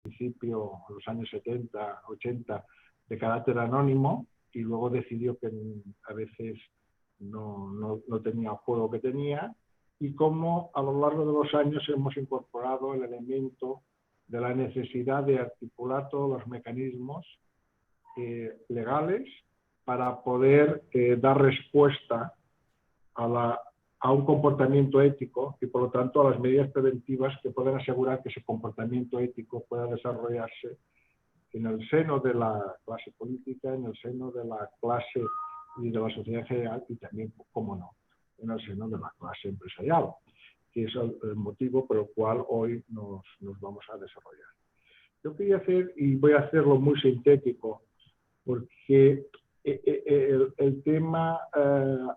principio, en los años 70, 80, de carácter anónimo, y luego decidió que a veces no tenía el juego que tenía, y cómo a lo largo de los años hemos incorporado el elemento de la necesidad de articular todos los mecanismos legales para poder dar respuesta a un comportamiento ético y, por lo tanto, a las medidas preventivas que puedan asegurar que ese comportamiento ético pueda desarrollarse en el seno de la clase política, en el seno de la clase y de la sociedad en general, y también, como no, en el seno de la clase empresarial, que es el motivo por el cual hoy nos vamos a desarrollar. Yo quería hacer, y voy a hacerlo muy sintético, porque el tema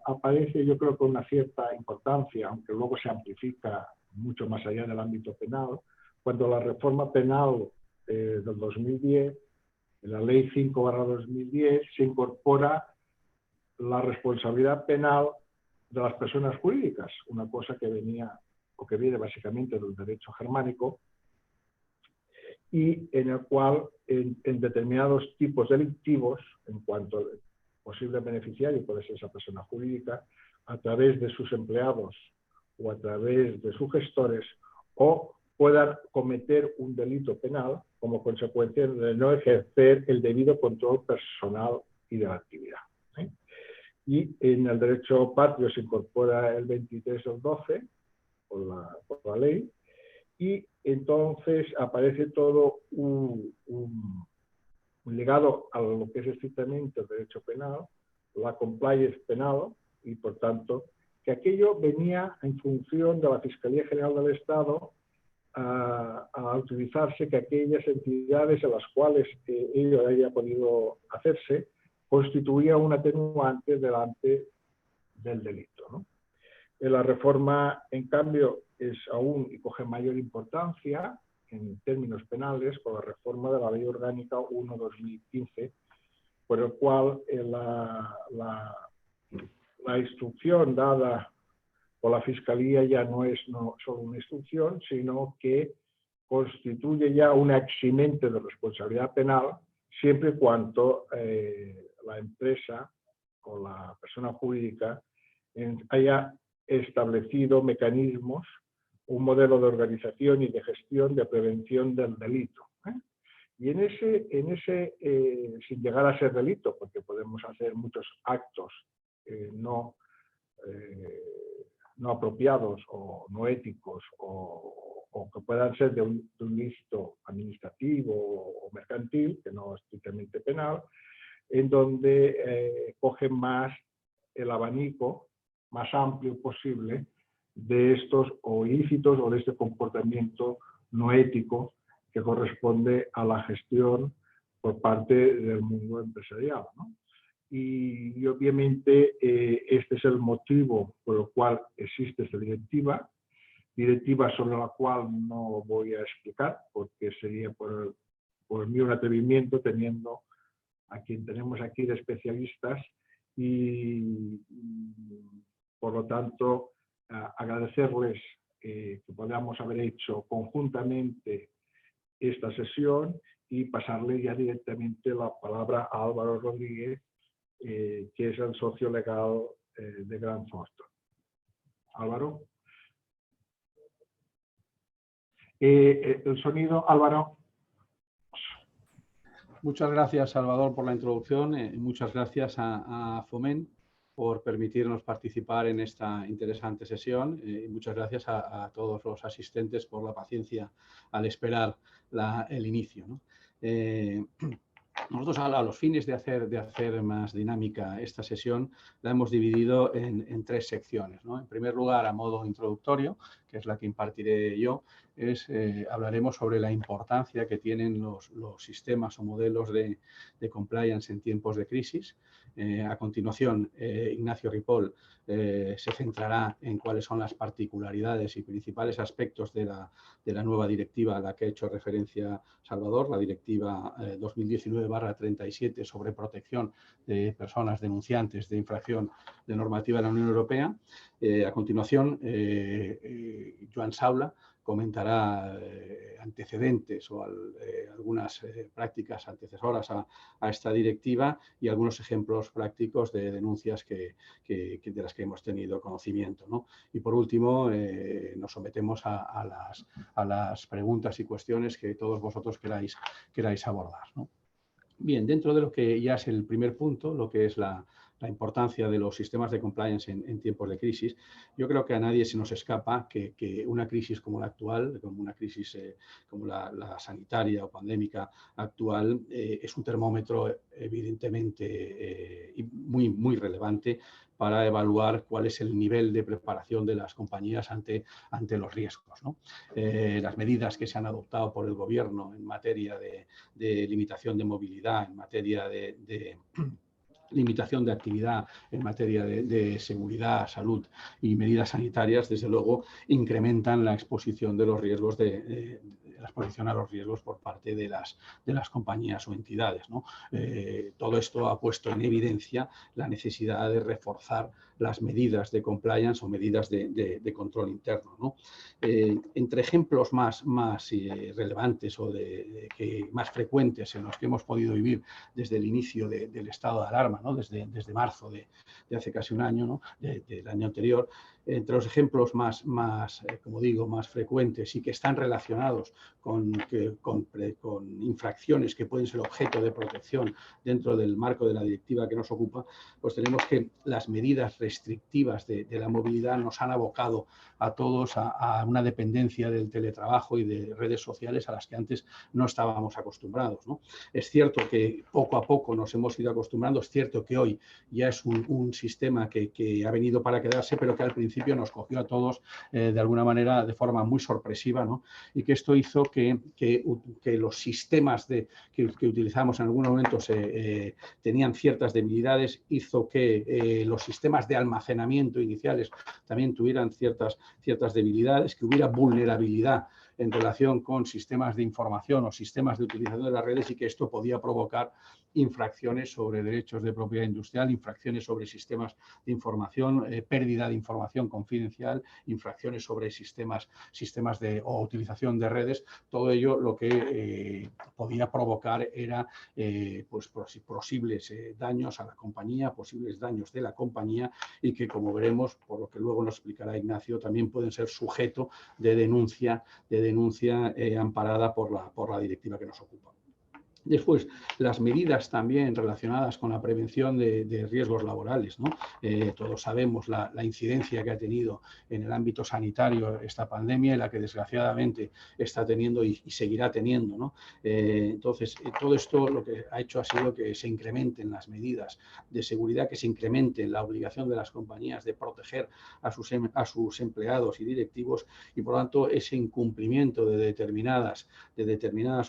aparece, yo creo, con una cierta importancia, aunque luego se amplifica mucho más allá del ámbito penal, cuando la reforma penal del 2010, en la Ley 5/2010, se incorpora la responsabilidad penal de las personas jurídicas, una cosa que venía o que viene básicamente del derecho germánico, y en el cual en determinados tipos delictivos, en cuanto al posible beneficiario puede ser esa persona jurídica, a través de sus empleados o a través de sus gestores, o puedan cometer un delito penal como consecuencia de no ejercer el debido control personal y de la actividad. Y en el derecho patrio se incorpora el 23 del 12 por la ley, y entonces aparece todo un ligado a lo que es estrictamente el derecho penal, la compliance penal, y por tanto que aquello venía en función de la Fiscalía General del Estado a utilizarse, que aquellas entidades en las cuales ello haya podido hacerse constituía un atenuante delante del delito, ¿no? La reforma, en cambio, es aún y coge mayor importancia en términos penales con la reforma de la Ley Orgánica 1/2015, por el cual la instrucción dada por la Fiscalía ya no es solo una instrucción, sino que constituye ya una eximente de responsabilidad penal siempre y cuando la empresa o la persona jurídica haya establecido mecanismos, un modelo de organización y de gestión de prevención del delito. Y en ese sin llegar a ser delito, porque podemos hacer muchos actos no apropiados o no éticos o que puedan ser de un ilícito administrativo o mercantil, que no es estrictamente penal, en donde cogen más el abanico más amplio posible de estos o ilícitos o de este comportamiento no ético que corresponde a la gestión por parte del mundo empresarial, ¿no? Y obviamente este es el motivo por el cual existe esta directiva sobre la cual no voy a explicar porque sería por mí un atrevimiento, teniendo a quien tenemos aquí de especialistas, y por lo tanto agradecerles que podamos haber hecho conjuntamente esta sesión y pasarle ya directamente la palabra a Álvaro Rodríguez, que es el socio legal de Grant Thornton. Álvaro. El sonido, Álvaro. Muchas gracias, Salvador, por la introducción. Muchas gracias a Foment por permitirnos participar en esta interesante sesión. Muchas gracias a todos los asistentes por la paciencia al esperar el inicio, ¿no? Nosotros, a los fines de hacer más dinámica esta sesión, la hemos dividido en tres secciones, ¿no? En primer lugar, a modo introductorio, que es la que impartiré yo, hablaremos sobre la importancia que tienen los sistemas o modelos de compliance en tiempos de crisis. A continuación, Ignacio Ripoll se centrará en cuáles son las particularidades y principales aspectos de la nueva directiva a la que ha hecho referencia Salvador, la directiva 2019/37 sobre protección de personas denunciantes de infracción de normativa de la Unión Europea. A continuación, Joan Saula comentará antecedentes o algunas prácticas antecesoras a esta directiva y algunos ejemplos prácticos de denuncias de las que hemos tenido conocimiento, ¿no? Y por último, nos sometemos a las preguntas y cuestiones que todos vosotros queráis abordar, ¿no? Bien, dentro de lo que ya es el primer punto, lo que es la importancia de los sistemas de compliance en tiempos de crisis, yo creo que a nadie se nos escapa que una crisis como la actual, como una crisis como la sanitaria o pandémica actual, es un termómetro evidentemente muy, muy relevante para evaluar cuál es el nivel de preparación de las compañías ante los riesgos, ¿no? Las medidas que se han adoptado por el Gobierno en materia de limitación de movilidad, en materia de limitación de actividad, en materia de seguridad, salud y medidas sanitarias, desde luego, incrementan la exposición de los riesgos la exposición a los riesgos por parte de las compañías o entidades, ¿no? Todo esto ha puesto en evidencia la necesidad de reforzar las medidas de compliance o medidas de control interno, ¿no? Entre ejemplos más relevantes o más frecuentes en los que hemos podido vivir desde el inicio del estado de alarma, ¿no? Desde marzo de hace casi un año, ¿no? Del año anterior, entre los ejemplos como digo, más frecuentes y que están relacionados con infracciones que pueden ser objeto de protección dentro del marco de la directiva que nos ocupa, pues tenemos que las medidas restrictivas de la movilidad nos han abocado a todos a una dependencia del teletrabajo y de redes sociales a las que antes no estábamos acostumbrados, ¿no? Es cierto que poco a poco nos hemos ido acostumbrando, es cierto que hoy ya es un sistema que ha venido para quedarse, pero que al principio nos cogió a todos de alguna manera de forma muy sorpresiva, ¿no? Y que esto hizo que los sistemas que utilizamos en algunos momentos tenían ciertas debilidades, hizo que los sistemas de almacenamiento iniciales también tuvieran ciertas debilidades, que hubiera vulnerabilidad en relación con sistemas de información o sistemas de utilización de las redes y que esto podía provocar infracciones sobre derechos de propiedad industrial, infracciones sobre sistemas de información, pérdida de información confidencial, infracciones sobre sistemas o utilización de redes. Todo ello lo que podía provocar era pues posibles daños a la compañía, posibles daños de la compañía y que, como veremos, por lo que luego nos explicará Ignacio, también pueden ser sujeto de denuncia amparada por la directiva que nos ocupa. Después, las medidas también relacionadas con la prevención de riesgos laborales, ¿no? Todos sabemos la incidencia que ha tenido en el ámbito sanitario esta pandemia y la que desgraciadamente está teniendo y seguirá teniendo, ¿no? Entonces, todo esto lo que ha hecho ha sido que se incrementen las medidas de seguridad, que se incremente la obligación de las compañías de proteger a sus empleados y directivos y, por lo tanto, ese incumplimiento de determinadas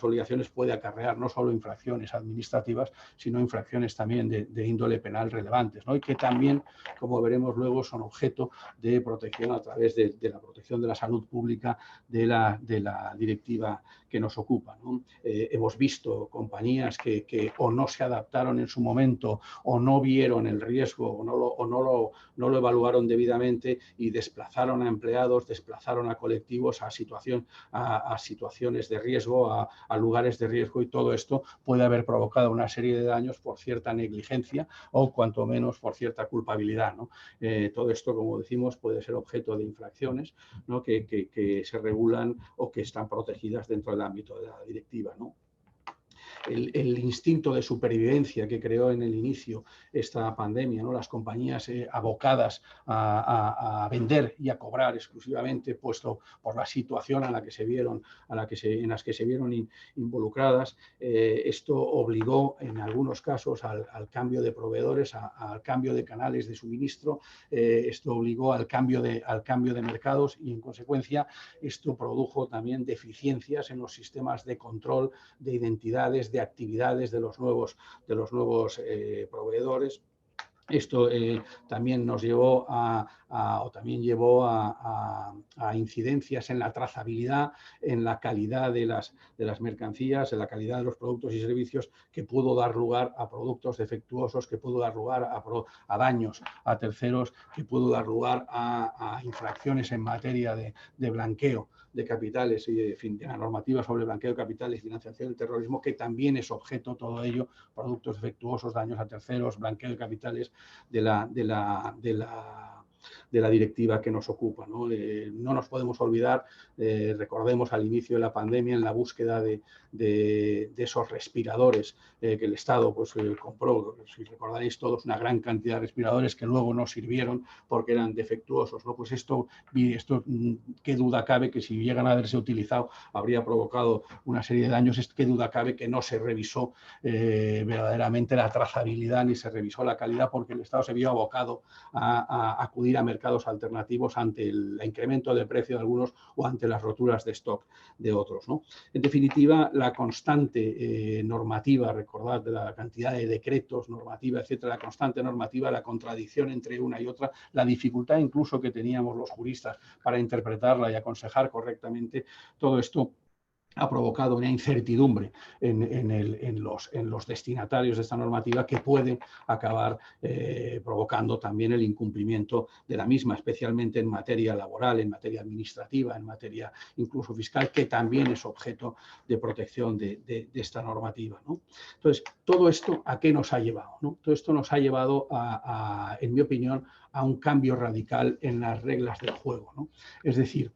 obligaciones puede acarrear no solo infracciones administrativas, sino infracciones también de índole penal relevantes, ¿no? Y que también, como veremos luego, son objeto de protección a través de la protección de la salud pública de la directiva que nos ocupa, ¿no? Hemos visto compañías que o no se adaptaron en su momento o no vieron el riesgo o no lo evaluaron debidamente y desplazaron a empleados, desplazaron a colectivos a situaciones de riesgo, a lugares de riesgo, y todo esto puede haber provocado una serie de daños por cierta negligencia o cuanto menos por cierta culpabilidad, ¿no? Todo esto, como decimos, puede ser objeto de infracciones, ¿no? que se regulan o que están protegidas dentro del ámbito de la directiva, ¿no? El instinto de supervivencia que creó en el inicio esta pandemia, ¿no? Las compañías abocadas a vender y a cobrar exclusivamente, puesto por la situación en las que se vieron involucradas. Esto obligó en algunos casos al cambio de proveedores, al cambio de canales de suministro. Esto obligó al cambio de mercados y, en consecuencia, esto produjo también deficiencias en los sistemas de control de identidades, de actividades de los nuevos proveedores. Esto también nos llevó llevó a incidencias en la trazabilidad, en la calidad de las mercancías, en la calidad de los productos y servicios, que pudo dar lugar a productos defectuosos, que pudo dar lugar a daños a terceros, que pudo dar lugar a infracciones en materia de blanqueo capitales y de la normativa sobre blanqueo de capitales y financiación del terrorismo, que también es objeto todo ello, productos defectuosos, daños a terceros, blanqueo de capitales de la directiva que nos ocupa, ¿no? No nos podemos olvidar, recordemos al inicio de la pandemia, en la búsqueda de esos respiradores que el Estado pues, compró, si recordaréis todos, una gran cantidad de respiradores que luego no sirvieron porque eran defectuosos, ¿no? Pues esto, qué duda cabe que si llegan a haberse utilizado habría provocado una serie de daños, qué duda cabe que no se revisó verdaderamente la trazabilidad ni se revisó la calidad, porque el Estado se vio abocado a acudir a mercados alternativos ante el incremento del precio de algunos o ante las roturas de stock de otros, ¿no? En definitiva, la constante normativa, recordad de la cantidad de decretos, normativa, etcétera, la constante normativa, la contradicción entre una y otra, la dificultad incluso que teníamos los juristas para interpretarla y aconsejar correctamente, todo esto ha provocado una incertidumbre en los destinatarios de esta normativa que puede acabar provocando también el incumplimiento de la misma, especialmente en materia laboral, en materia administrativa, en materia incluso fiscal, que también es objeto de protección de esta normativa, ¿no? Entonces, todo esto, ¿a qué nos ha llevado, ¿no? Todo esto nos ha llevado, en mi opinión, a un cambio radical en las reglas del juego, ¿no? Es decir,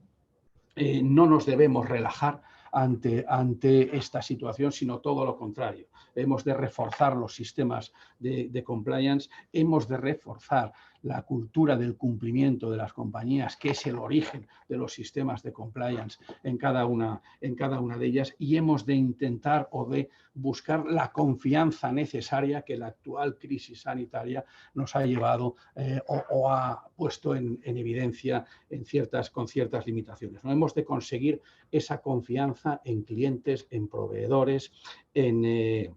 no nos debemos relajar ante esta situación, sino todo lo contrario. Hemos de reforzar los sistemas de compliance, hemos de reforzar la cultura del cumplimiento de las compañías, que es el origen de los sistemas de compliance en cada una de ellas, y hemos de intentar o de buscar la confianza necesaria que la actual crisis sanitaria nos ha llevado o ha puesto en evidencia con ciertas limitaciones, ¿no? Hemos de conseguir esa confianza en clientes, en proveedores, en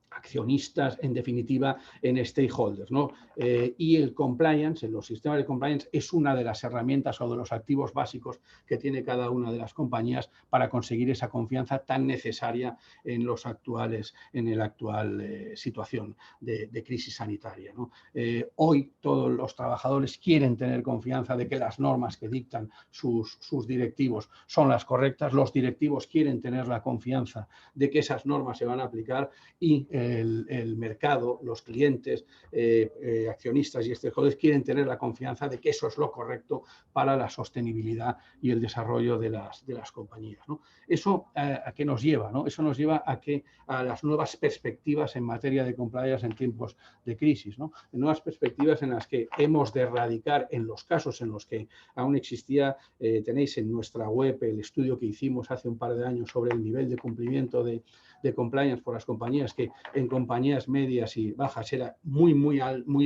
accionistas, en definitiva, en stakeholders, ¿no? Y el compliance, en los sistemas de compliance, es una de las herramientas o de los activos básicos que tiene cada una de las compañías para conseguir esa confianza tan necesaria en la actual situación de crisis sanitaria, ¿no? Hoy todos los trabajadores quieren tener confianza de que las normas que dictan sus directivos son las correctas, los directivos quieren tener la confianza de que esas normas se van a aplicar y el mercado, los clientes, accionistas y stakeholders quieren tener la confianza de que eso es lo correcto para la sostenibilidad y el desarrollo de las compañías, ¿no? ¿Eso a qué nos lleva, ¿no? Eso nos lleva a las nuevas perspectivas en materia de compliance en tiempos de crisis, ¿no? Nuevas perspectivas en las que hemos de erradicar, en los casos en los que aún existía, tenéis en nuestra web el estudio que hicimos hace un par de años sobre el nivel de cumplimiento de compliance por las compañías, que en compañías medias y bajas era muy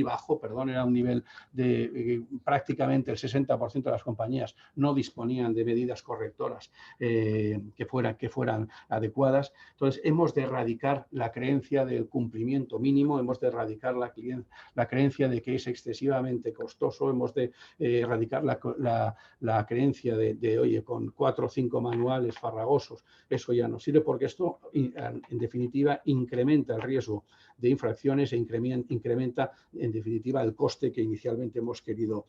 bajo, era un nivel de prácticamente el 60% de las compañías no disponían de medidas correctoras que fueran adecuadas. Entonces, hemos de erradicar la creencia del cumplimiento mínimo, hemos de erradicar la creencia de que es excesivamente costoso, hemos de erradicar la creencia de, oye, con 4 o 5 manuales farragosos, eso ya no sirve, porque esto, en definitiva, incrementa el riesgo de infracciones e incrementa, en definitiva, el coste que inicialmente hemos querido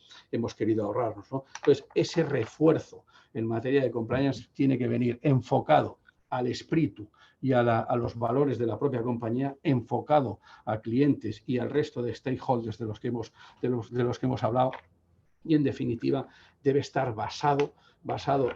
ahorrarnos, ¿no? Entonces, ese refuerzo en materia de compliance tiene que venir enfocado al espíritu y a los valores de la propia compañía, enfocado a clientes y al resto de stakeholders de los que hemos hablado, y en definitiva debe estar basado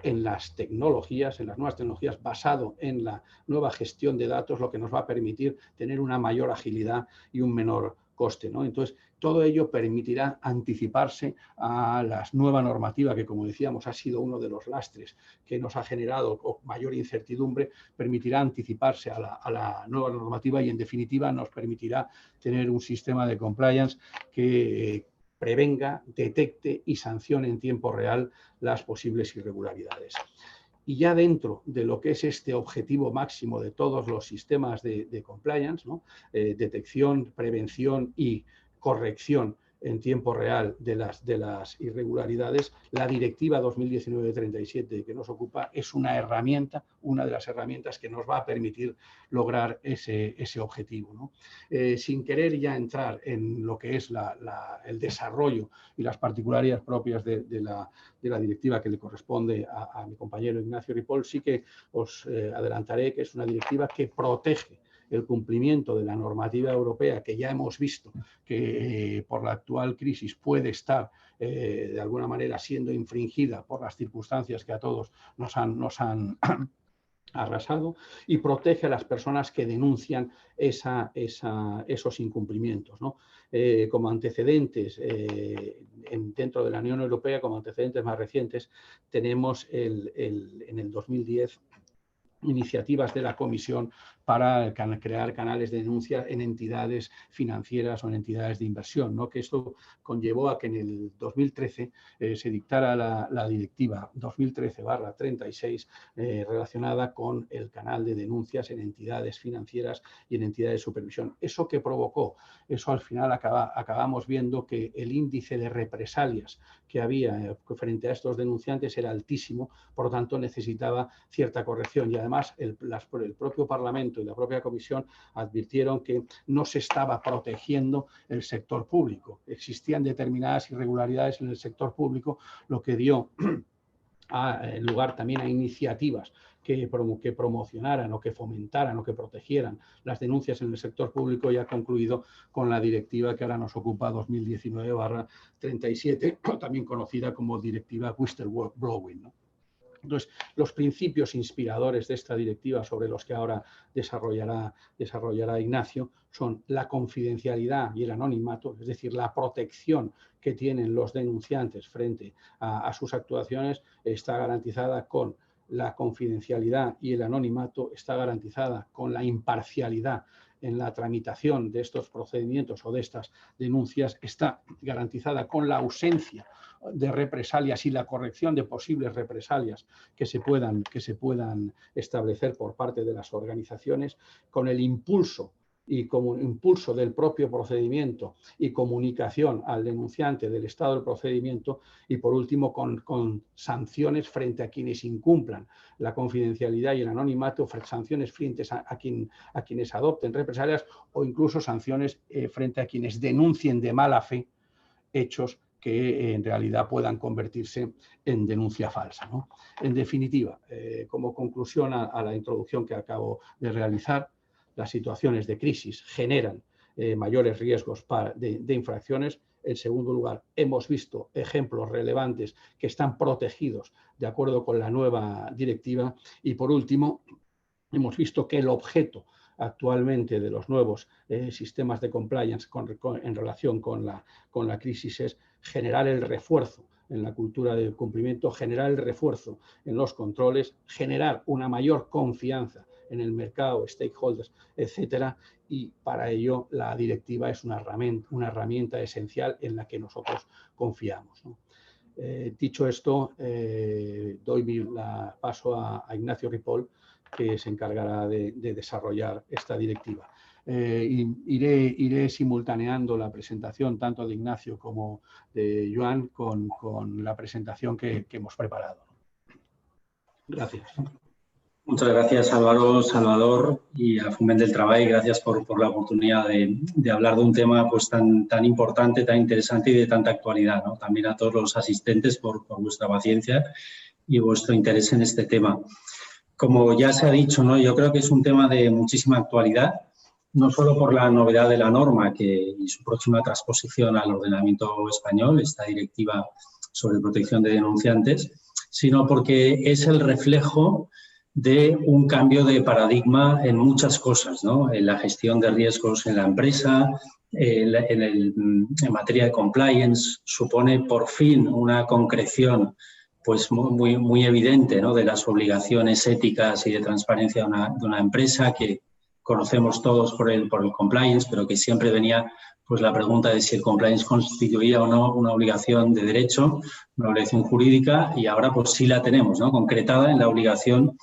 en las tecnologías, en las nuevas tecnologías, basado en la nueva gestión de datos, lo que nos va a permitir tener una mayor agilidad y un menor coste, ¿no? Entonces, todo ello permitirá anticiparse a la nueva normativa que, como decíamos, ha sido uno de los lastres que nos ha generado mayor incertidumbre, permitirá anticiparse a la nueva normativa y, en definitiva, nos permitirá tener un sistema de compliance que prevenga, detecte y sancione en tiempo real las posibles irregularidades. Y ya dentro de lo que es este objetivo máximo de todos los sistemas de compliance, ¿no? Detección, prevención y corrección en tiempo real de las irregularidades, la Directiva 2019-37 que nos ocupa es una de las herramientas que nos va a permitir lograr ese objetivo, ¿no? Sin querer ya entrar en lo que es el desarrollo y las particularidades propias de la directiva que le corresponde a mi compañero Ignacio Ripoll, sí que os adelantaré que es una directiva que protege el cumplimiento de la normativa europea, que ya hemos visto que por la actual crisis puede estar de alguna manera siendo infringida por las circunstancias que a todos nos han arrasado, y protege a las personas que denuncian esos incumplimientos, ¿no? Como antecedentes, dentro de la Unión Europea, como antecedentes más recientes, tenemos en el 2010 iniciativas de la Comisión para crear canales de denuncia en entidades financieras o en entidades de inversión, ¿no? Que esto conllevó a que en el 2013 se dictara la directiva 2013/36 relacionada con el canal de denuncias en entidades financieras y en entidades de supervisión. ¿Eso qué provocó? Eso al final acabamos viendo que el índice de represalias que había frente a estos denunciantes era altísimo, por lo tanto necesitaba cierta corrección, y además el propio Parlamento y la propia Comisión advirtieron que no se estaba protegiendo el sector público. Existían determinadas irregularidades en el sector público, lo que dio lugar también a iniciativas que promocionaran o que fomentaran o que protegieran las denuncias en el sector público, y ha concluido con la directiva que ahora nos ocupa 2019/37, también conocida como directiva whistleblowing, ¿no? Entonces, los principios inspiradores de esta directiva, sobre los que ahora desarrollará Ignacio, son la confidencialidad y el anonimato, es decir, la protección que tienen los denunciantes frente a sus actuaciones está garantizada con la confidencialidad, y el anonimato está garantizada con la imparcialidad en la tramitación de estos procedimientos o de estas denuncias, está garantizada con la ausencia de represalias y la corrección de posibles represalias que se puedan establecer por parte de las organizaciones, con el impulso del propio procedimiento y comunicación al denunciante del estado del procedimiento, y por último con sanciones frente a quienes incumplan la confidencialidad y el anonimato, sanciones frente a quienes adopten represalias, o incluso sanciones frente a quienes denuncien de mala fe hechos que en realidad puedan convertirse en denuncia falsa, ¿no? En definitiva, como conclusión a la introducción que acabo de realizar, las situaciones de crisis generan mayores riesgos de infracciones. En segundo lugar, hemos visto ejemplos relevantes que están protegidos de acuerdo con la nueva directiva. Y por último, hemos visto que el objeto actualmente de los nuevos sistemas de compliance en relación con la crisis es generar el refuerzo en la cultura del cumplimiento, generar el refuerzo en los controles, generar una mayor confianza en el mercado, stakeholders, etcétera, y para ello la directiva es una herramienta esencial en la que nosotros confiamos, ¿no? Dicho esto, doy paso a Ignacio Ripoll, que se encargará de desarrollar esta directiva. Iré simultaneando la presentación tanto de Ignacio como de Joan con la presentación que hemos preparado. Gracias. Muchas gracias, Álvaro, Salvador, y a Foment del Treball. Gracias por la oportunidad de hablar de un tema pues tan importante, tan interesante y de tanta actualidad, ¿no? También a todos los asistentes por vuestra paciencia y vuestro interés en este tema. Como ya se ha dicho, ¿no? Yo creo que es un tema de muchísima actualidad, no solo por la novedad de la norma y su próxima transposición al ordenamiento español, esta directiva sobre protección de denunciantes, sino porque es el reflejo de un cambio de paradigma en muchas cosas, ¿no? En la gestión de riesgos en la empresa, en materia de compliance, supone por fin una concreción pues muy evidente, ¿no? De las obligaciones éticas y de transparencia de una empresa, que conocemos todos por el compliance, pero que siempre venía pues la pregunta de si el compliance constituía o no una obligación de derecho, una obligación jurídica, y ahora pues sí la tenemos, ¿no? Concretada en la obligación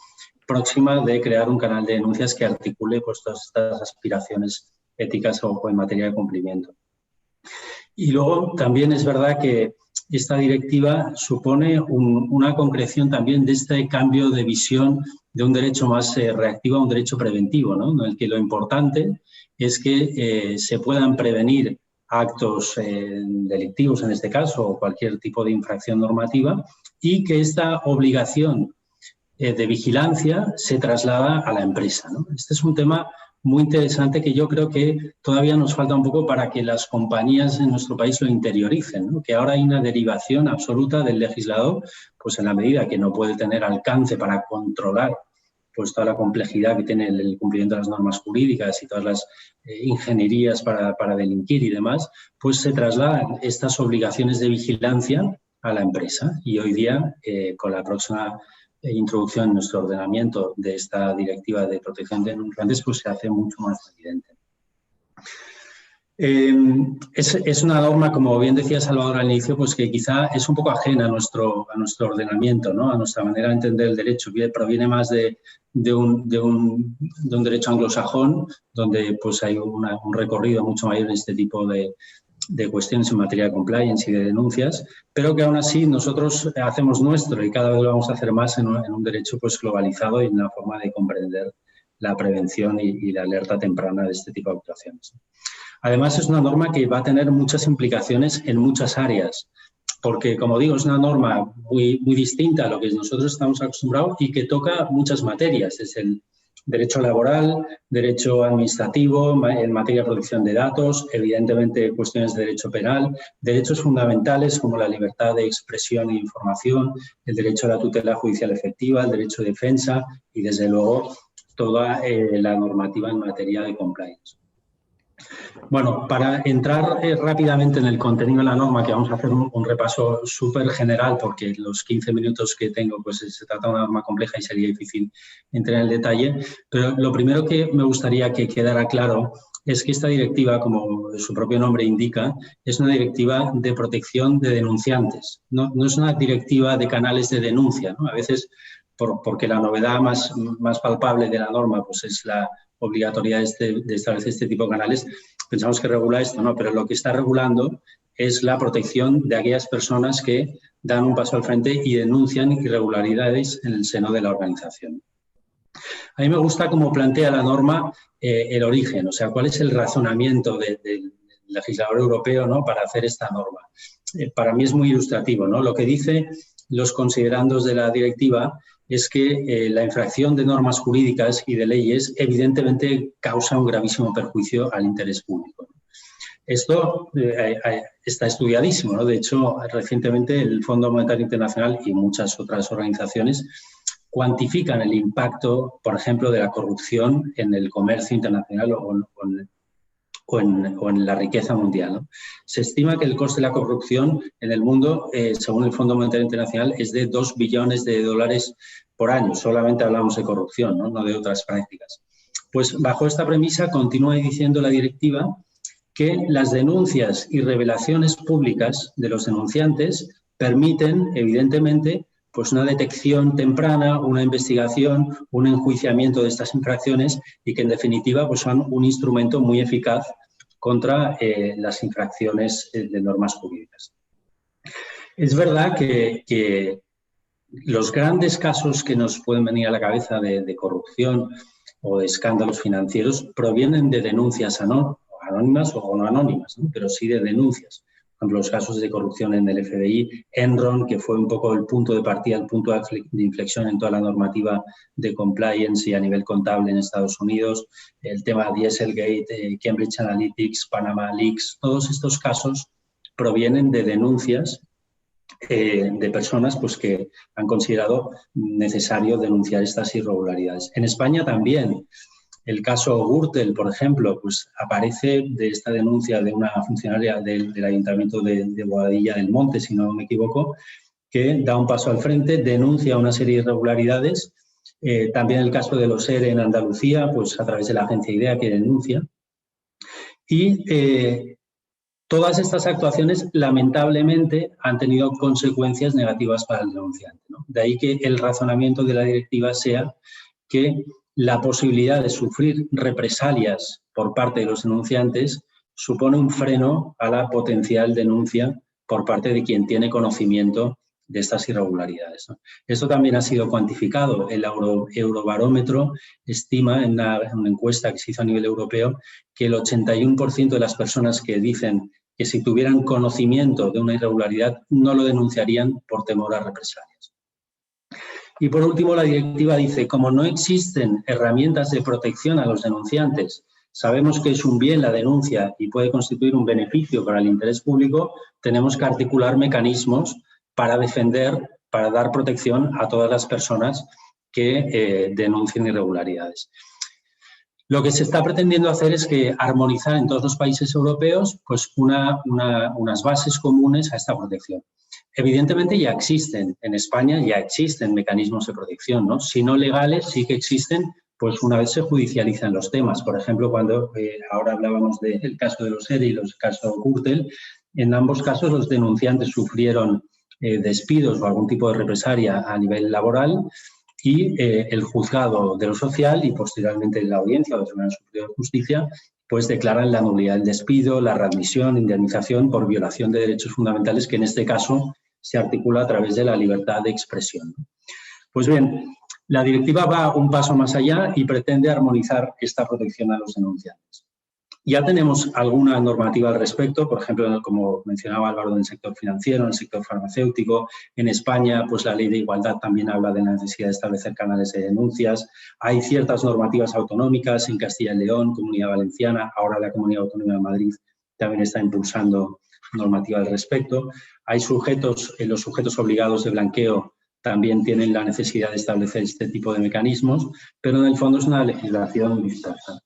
próxima de crear un canal de denuncias que articule pues todas estas aspiraciones éticas o en materia de cumplimiento. Y luego también es verdad que esta directiva supone una concreción también de este cambio de visión de un derecho más reactivo a un derecho preventivo, ¿no? En el que lo importante es que se puedan prevenir actos delictivos, en este caso, o cualquier tipo de infracción normativa, y que esta obligación de vigilancia se traslada a la empresa, ¿no? Este es un tema muy interesante que yo creo que todavía nos falta un poco para que las compañías en nuestro país lo interioricen, ¿no? Que ahora hay una derivación absoluta del legislador, pues en la medida que no puede tener alcance para controlar pues toda la complejidad que tiene el cumplimiento de las normas jurídicas y todas las ingenierías para delinquir y demás, pues se trasladan estas obligaciones de vigilancia a la empresa. Y hoy día, con la próxima introducción en nuestro ordenamiento de esta directiva de protección de denunciantes, pues se hace mucho más evidente. Es una norma, como bien decía Salvador al inicio, pues que quizá es un poco ajena a nuestro ordenamiento, ¿no? A nuestra manera de entender el derecho. Proviene más de un derecho anglosajón, donde pues hay un recorrido mucho mayor en este tipo de cuestiones en materia de compliance y de denuncias, pero que aún así nosotros hacemos nuestro y cada vez lo vamos a hacer más en un derecho pues globalizado y en una forma de comprender la prevención y la alerta temprana de este tipo de actuaciones. Además, es una norma que va a tener muchas implicaciones en muchas áreas, porque, como digo, es una norma muy distinta a lo que nosotros estamos acostumbrados y que toca muchas materias. Es el derecho laboral, derecho administrativo, en materia de protección de datos, evidentemente cuestiones de derecho penal, derechos fundamentales como la libertad de expresión e información, el derecho a la tutela judicial efectiva, el derecho de defensa y, desde luego, toda la normativa en materia de compliance. Bueno, para entrar rápidamente en el contenido de la norma, que vamos a hacer un repaso súper general, porque los 15 minutos que tengo, pues se trata de una norma compleja y sería difícil entrar en el detalle, pero lo primero que me gustaría que quedara claro es que esta directiva, como su propio nombre indica, es una directiva de protección de denunciantes, no es una directiva de canales de denuncia, ¿no? A veces, porque la novedad más palpable de la norma pues es la obligatoriedad de establecer este tipo de canales, pensamos que regula esto, ¿no? Pero lo que está regulando es la protección de aquellas personas que dan un paso al frente y denuncian irregularidades en el seno de la organización. A mí me gusta cómo plantea la norma el origen, o sea, cuál es el razonamiento del legislador europeo, ¿no?, para hacer esta norma. Para mí es muy ilustrativo, ¿no? Lo que dice los considerandos de la directiva es que la infracción de normas jurídicas y de leyes evidentemente causa un gravísimo perjuicio al interés público. Esto está estudiadísimo, ¿no? De hecho, recientemente el Fondo Monetario Internacional y muchas otras organizaciones cuantifican el impacto, por ejemplo, de la corrupción en el comercio internacional o en la riqueza mundial, ¿no? Se estima que el coste de la corrupción en el mundo, según el Fondo Monetario Internacional, es de 2 billones de dólares por año. Solamente hablamos de corrupción, ¿no? No de otras prácticas. Pues bajo esta premisa continúa diciendo la directiva que las denuncias y revelaciones públicas de los denunciantes permiten, evidentemente, pues una detección temprana, una investigación, un enjuiciamiento de estas infracciones y que, en definitiva, pues son un instrumento muy eficaz contra las infracciones de normas jurídicas. Es verdad que los grandes casos que nos pueden venir a la cabeza de corrupción o de escándalos financieros provienen de denuncias anónimas o no anónimas, ¿no? Pero sí de denuncias. Por ejemplo, los casos de corrupción en el FBI, Enron, que fue un poco el punto de partida, el punto de inflexión en toda la normativa de compliance y a nivel contable en Estados Unidos, el tema Dieselgate, Cambridge Analytics, Panama Leaks, todos estos casos provienen de denuncias de personas pues, que han considerado necesario denunciar estas irregularidades. En España también. El caso Gürtel, por ejemplo, pues aparece de esta denuncia de una funcionaria del Ayuntamiento de Boadilla del Monte, si no me equivoco, que da un paso al frente, denuncia una serie de irregularidades. También el caso de los ERE en Andalucía, pues a través de la agencia IDEA que denuncia. Y todas estas actuaciones, lamentablemente, han tenido consecuencias negativas para el denunciante, ¿no? De ahí que el razonamiento de la directiva sea que la posibilidad de sufrir represalias por parte de los denunciantes supone un freno a la potencial denuncia por parte de quien tiene conocimiento de estas irregularidades, ¿no? Esto también ha sido cuantificado. El Eurobarómetro estima en una encuesta que se hizo a nivel europeo que el 81% de las personas que dicen que si tuvieran conocimiento de una irregularidad no lo denunciarían por temor a represalias. Y por último, la directiva dice, como no existen herramientas de protección a los denunciantes, sabemos que es un bien la denuncia y puede constituir un beneficio para el interés público, tenemos que articular mecanismos para defender, para dar protección a todas las personas que denuncien irregularidades. Lo que se está pretendiendo hacer es que armonizar en todos los países europeos pues unas bases comunes a esta protección. Evidentemente ya existen, en España ya existen mecanismos de protección, ¿no? Si no legales, sí que existen, pues una vez se judicializan los temas. Por ejemplo, cuando ahora hablábamos del caso de los ERE y los casos Gürtel, en ambos casos los denunciantes sufrieron despidos o algún tipo de represalia a nivel laboral y el juzgado de lo social y posteriormente la audiencia del Tribunal Superior de Justicia pues declaran la nulidad del despido, la readmisión, indemnización por violación de derechos fundamentales que en este caso se articula a través de la libertad de expresión. Pues bien, la directiva va un paso más allá y pretende armonizar esta protección a los denunciantes. Ya tenemos alguna normativa al respecto, por ejemplo, como mencionaba Álvaro, en el sector financiero, en el sector farmacéutico. En España, pues la Ley de Igualdad también habla de la necesidad de establecer canales de denuncias. Hay ciertas normativas autonómicas en Castilla y León, Comunidad Valenciana, ahora la Comunidad Autónoma de Madrid también está impulsando normativa al respecto. Hay sujetos, los sujetos obligados de blanqueo también tienen la necesidad de establecer este tipo de mecanismos, pero en el fondo es una legislación dispersa.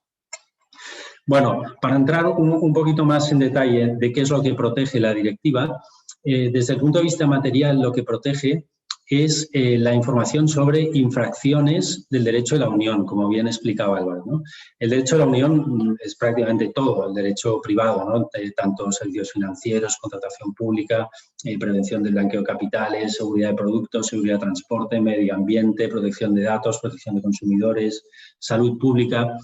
Bueno, para entrar un poquito más en detalle de qué es lo que protege la directiva, desde el punto de vista material lo que protege es la información sobre infracciones del derecho de la Unión, como bien explicaba Álvaro, ¿no? El derecho de la Unión es prácticamente todo, el derecho privado, ¿no? Tanto servicios financieros, contratación pública, prevención del blanqueo de capitales, seguridad de productos, seguridad de transporte, medio ambiente, protección de datos, protección de consumidores, salud pública.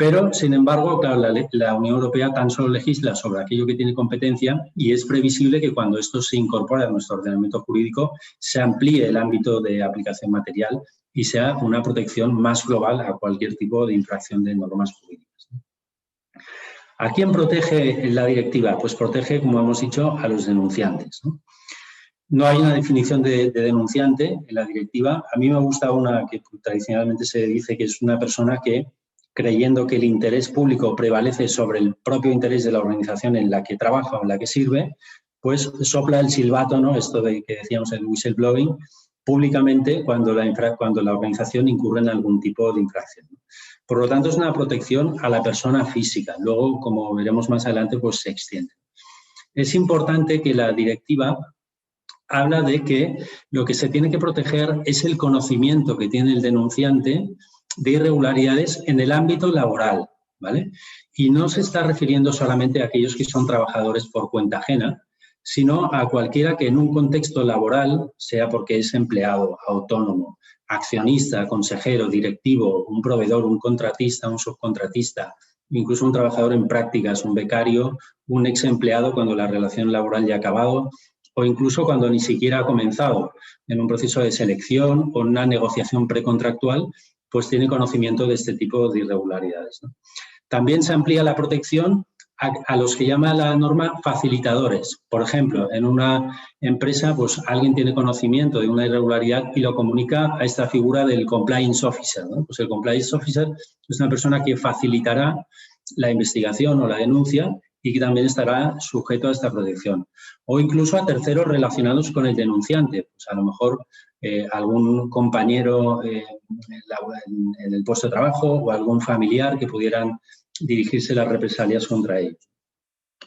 Pero, sin embargo, claro, la Unión Europea tan solo legisla sobre aquello que tiene competencia y es previsible que cuando esto se incorpore a nuestro ordenamiento jurídico se amplíe el ámbito de aplicación material y sea una protección más global a cualquier tipo de infracción de normas jurídicas. ¿A quién protege la directiva? Pues protege, como hemos dicho, a los denunciantes, ¿no? No hay una definición de denunciante en la directiva. A mí me gusta una que tradicionalmente se dice que es una persona que, creyendo que el interés público prevalece sobre el propio interés de la organización en la que trabaja o en la que sirve, pues sopla el silbato, ¿no? Esto de que decíamos el whistleblowing, públicamente cuando la organización incurre en algún tipo de infracción. Por lo tanto, es una protección a la persona física. Luego, como veremos más adelante, pues se extiende. Es importante que la directiva habla de que lo que se tiene que proteger es el conocimiento que tiene el denunciante de irregularidades en el ámbito laboral, ¿vale? Y no se está refiriendo solamente a aquellos que son trabajadores por cuenta ajena, sino a cualquiera que en un contexto laboral, sea porque es empleado, autónomo, accionista, consejero, directivo, un proveedor, un contratista, un subcontratista, incluso un trabajador en prácticas, un becario, un ex empleado cuando la relación laboral ya ha acabado, o incluso cuando ni siquiera ha comenzado en un proceso de selección o una negociación precontractual, pues tiene conocimiento de este tipo de irregularidades, ¿no? También se amplía la protección a los que llama la norma facilitadores. Por ejemplo, en una empresa, pues alguien tiene conocimiento de una irregularidad y lo comunica a esta figura del compliance officer, ¿no? Pues el compliance officer es una persona que facilitará la investigación o la denuncia y que también estará sujeto a esta protección. O incluso a terceros relacionados con el denunciante. Pues a lo mejor algún compañero en el puesto de trabajo o algún familiar que pudieran dirigirse las represalias contra ellos.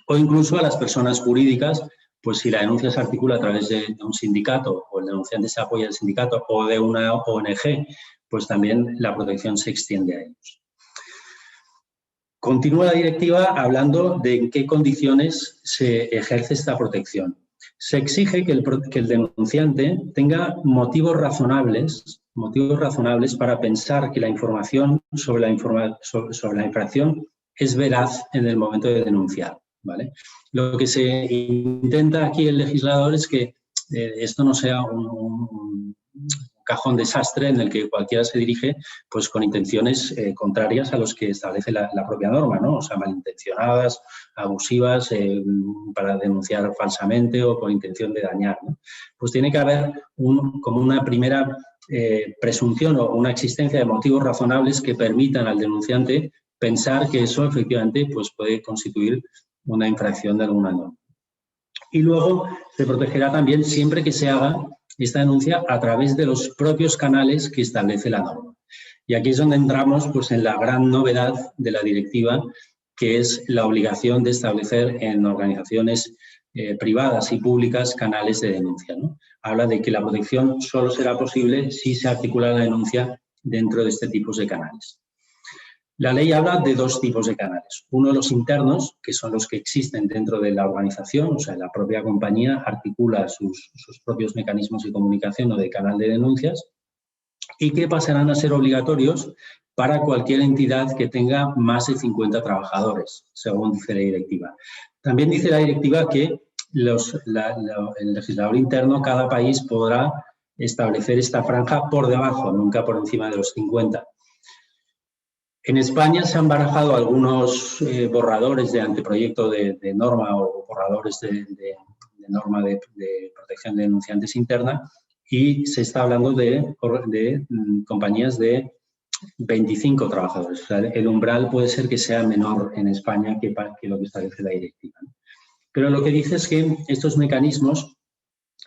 O incluso a las personas jurídicas, pues si la denuncia se articula a través de un sindicato o el denunciante se apoya al sindicato o de una ONG, pues también la protección se extiende a ellos. Continúa la directiva hablando de en qué condiciones se ejerce esta protección. Se exige que el denunciante tenga motivos razonables para pensar que la información sobre la infracción es veraz en el momento de denunciar, ¿vale? Lo que se intenta aquí el legislador es que esto no sea un cajón desastre en el que cualquiera se dirige pues con intenciones contrarias a los que establece la propia norma, ¿no? O sea, malintencionadas, abusivas, para denunciar falsamente o con intención de dañar, ¿no? Pues tiene que haber como una primera presunción o una existencia de motivos razonables que permitan al denunciante pensar que eso efectivamente pues, puede constituir una infracción de alguna norma. Y luego se protegerá también siempre que se haga esta denuncia a través de los propios canales que establece la norma. Y aquí es donde entramos pues, en la gran novedad de la directiva, que es la obligación de establecer en organizaciones privadas y públicas canales de denuncia, ¿no? Habla de que la protección solo será posible si se articula la denuncia dentro de este tipo de canales. La ley habla de dos tipos de canales. Uno, los internos, que son los que existen dentro de la organización, o sea, la propia compañía articula sus propios mecanismos de comunicación o de canal de denuncias, y que pasarán a ser obligatorios para cualquier entidad que tenga más de 50 trabajadores, según dice la directiva. También dice la directiva que el legislador interno, cada país podrá establecer esta franja por debajo, nunca por encima de los 50. En España se han barajado algunos borradores de anteproyecto de norma o borradores de norma de protección de denunciantes interna y se está hablando de compañías de 25 trabajadores. O sea, el umbral puede ser que sea menor en España que lo que establece la directiva, ¿no? Pero lo que dice es que estos mecanismos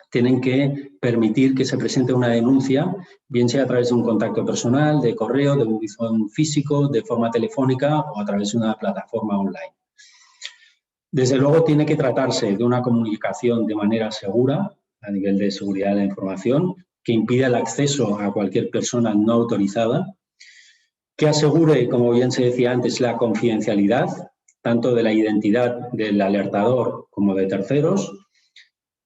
tienen que permitir que se presente una denuncia, bien sea a través de un contacto personal, de correo, de un buzón físico, de forma telefónica o a través de una plataforma online. Desde luego tiene que tratarse de una comunicación de manera segura, a nivel de seguridad de la información, que impida el acceso a cualquier persona no autorizada, que asegure, como bien se decía antes, la confidencialidad, tanto de la identidad del alertador como de terceros,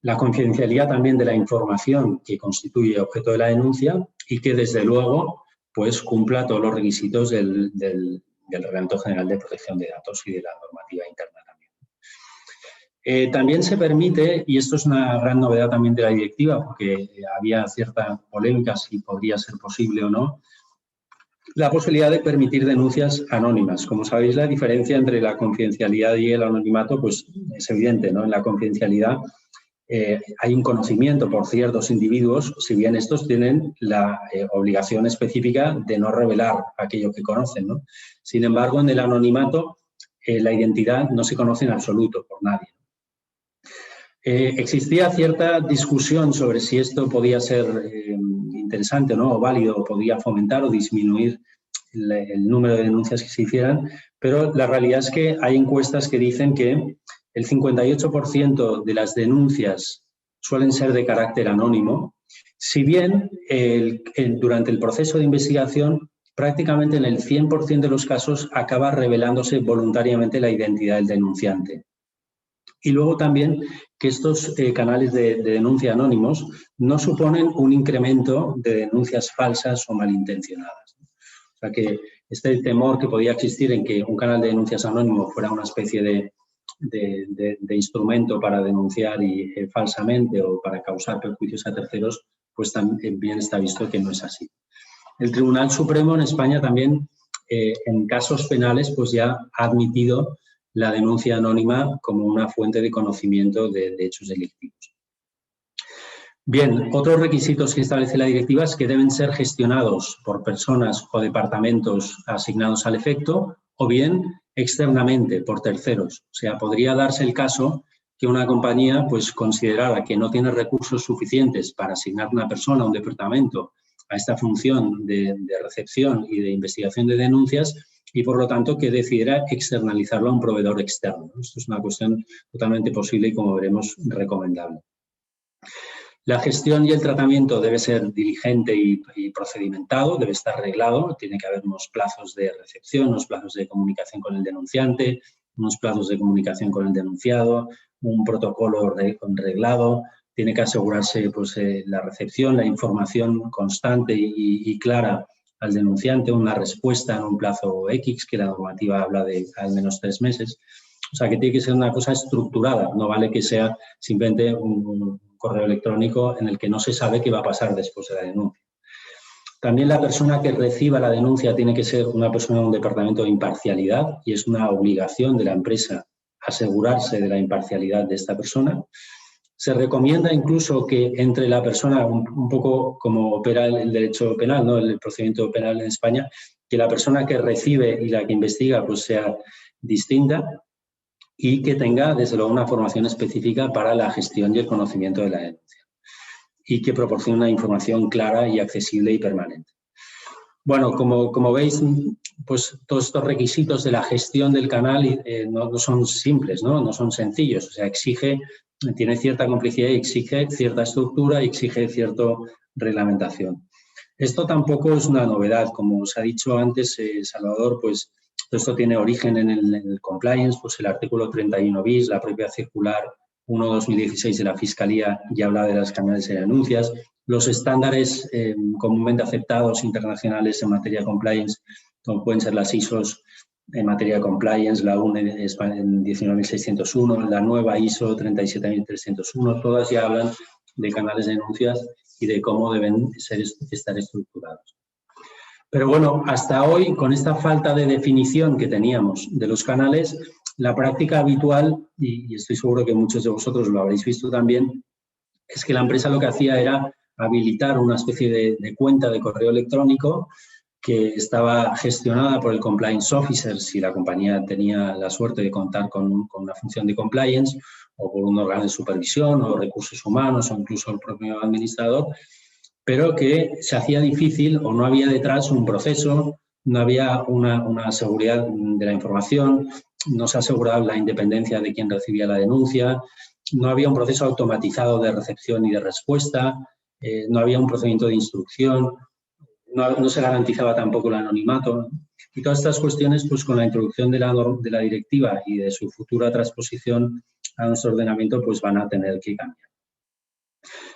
la confidencialidad también de la información que constituye objeto de la denuncia y que, desde luego, pues cumpla todos los requisitos del Reglamento General de Protección de Datos y de la normativa interna también. También se permite, y esto es una gran novedad también de la directiva, porque había cierta polémica si podría ser posible o no, la posibilidad de permitir denuncias anónimas. Como sabéis, la diferencia entre la confidencialidad y el anonimato pues, es evidente, ¿no? En la confidencialidad hay un conocimiento por ciertos individuos, si bien estos tienen la obligación específica de no revelar aquello que conocen, ¿no? Sin embargo, en el anonimato la identidad no se conoce en absoluto por nadie. Existía cierta discusión sobre si esto podía ser interesante, ¿no? O válido, o podía fomentar o disminuir el número de denuncias que se hicieran, pero la realidad es que hay encuestas que dicen que el 58% de las denuncias suelen ser de carácter anónimo, si bien durante el proceso de investigación prácticamente en el 100% de los casos acaba revelándose voluntariamente la identidad del denunciante. Y luego también que estos canales de denuncia anónimos no suponen un incremento de denuncias falsas o malintencionadas. O sea que este temor que podía existir en que un canal de denuncias anónimo fuera una especie de instrumento para denunciar falsamente o para causar perjuicios a terceros, pues también está visto que no es así. El Tribunal Supremo en España también, en casos penales, pues ya ha admitido la denuncia anónima como una fuente de conocimiento de hechos delictivos. Bien, otros requisitos que establece la directiva es que deben ser gestionados por personas o departamentos asignados al efecto o bien externamente por terceros. O sea, podría darse el caso que una compañía pues, considerara que no tiene recursos suficientes para asignar una persona, un departamento, a esta función de recepción y de investigación de denuncias y, por lo tanto, que decidiera externalizarlo a un proveedor externo. Esto es una cuestión totalmente posible y, como veremos, recomendable. La gestión y el tratamiento debe ser diligente y procedimentado, debe estar reglado, tiene que haber unos plazos de recepción, unos plazos de comunicación con el denunciante, unos plazos de comunicación con el denunciado, un protocolo reglado, tiene que asegurarse pues, la recepción, la información constante y clara al denunciante una respuesta en un plazo X, que la normativa habla de al menos 3 meses. O sea, que tiene que ser una cosa estructurada, no vale que sea simplemente un correo electrónico en el que no se sabe qué va a pasar después de la denuncia. También la persona que reciba la denuncia tiene que ser una persona de un departamento de imparcialidad y es una obligación de la empresa asegurarse de la imparcialidad de esta persona. Se recomienda incluso que entre la persona, un poco como opera el derecho penal, ¿no? El procedimiento penal en España, que la persona que recibe y la que investiga pues sea distinta y que tenga, desde luego, una formación específica para la gestión y el conocimiento de la denuncia y que proporcione una información clara y accesible y permanente. Bueno, como veis, pues todos estos requisitos de la gestión del canal no son simples, no son sencillos. O sea, tiene cierta complejidad y exige cierta estructura y exige cierta reglamentación. Esto tampoco es una novedad. Como os ha dicho antes, Salvador, pues esto tiene origen en el compliance, pues el artículo 31 bis, la propia circular 1/2016 de la Fiscalía ya habla de los canales de denuncias. Los estándares comúnmente aceptados internacionales en materia de compliance, como pueden ser las ISOs en materia de compliance, la UNE en 19.601, la nueva ISO 37.301, todas ya hablan de canales de denuncias y de cómo deben estar estructurados. Pero bueno, hasta hoy, con esta falta de definición que teníamos de los canales, la práctica habitual, y estoy seguro que muchos de vosotros lo habréis visto también, es que la empresa lo que hacía era habilitar una especie de cuenta de correo electrónico que estaba gestionada por el compliance officer si la compañía tenía la suerte de contar con una función de compliance, o por un órgano de supervisión o recursos humanos o incluso el propio administrador, pero que se hacía difícil o no había detrás un proceso, no había una seguridad de la información, no se aseguraba la independencia de quien recibía la denuncia, no había un proceso automatizado de recepción y de respuesta, no había un procedimiento de instrucción, no se garantizaba tampoco el anonimato. Y todas estas cuestiones, pues con la introducción de la directiva y de su futura transposición a nuestro ordenamiento, pues van a tener que cambiar.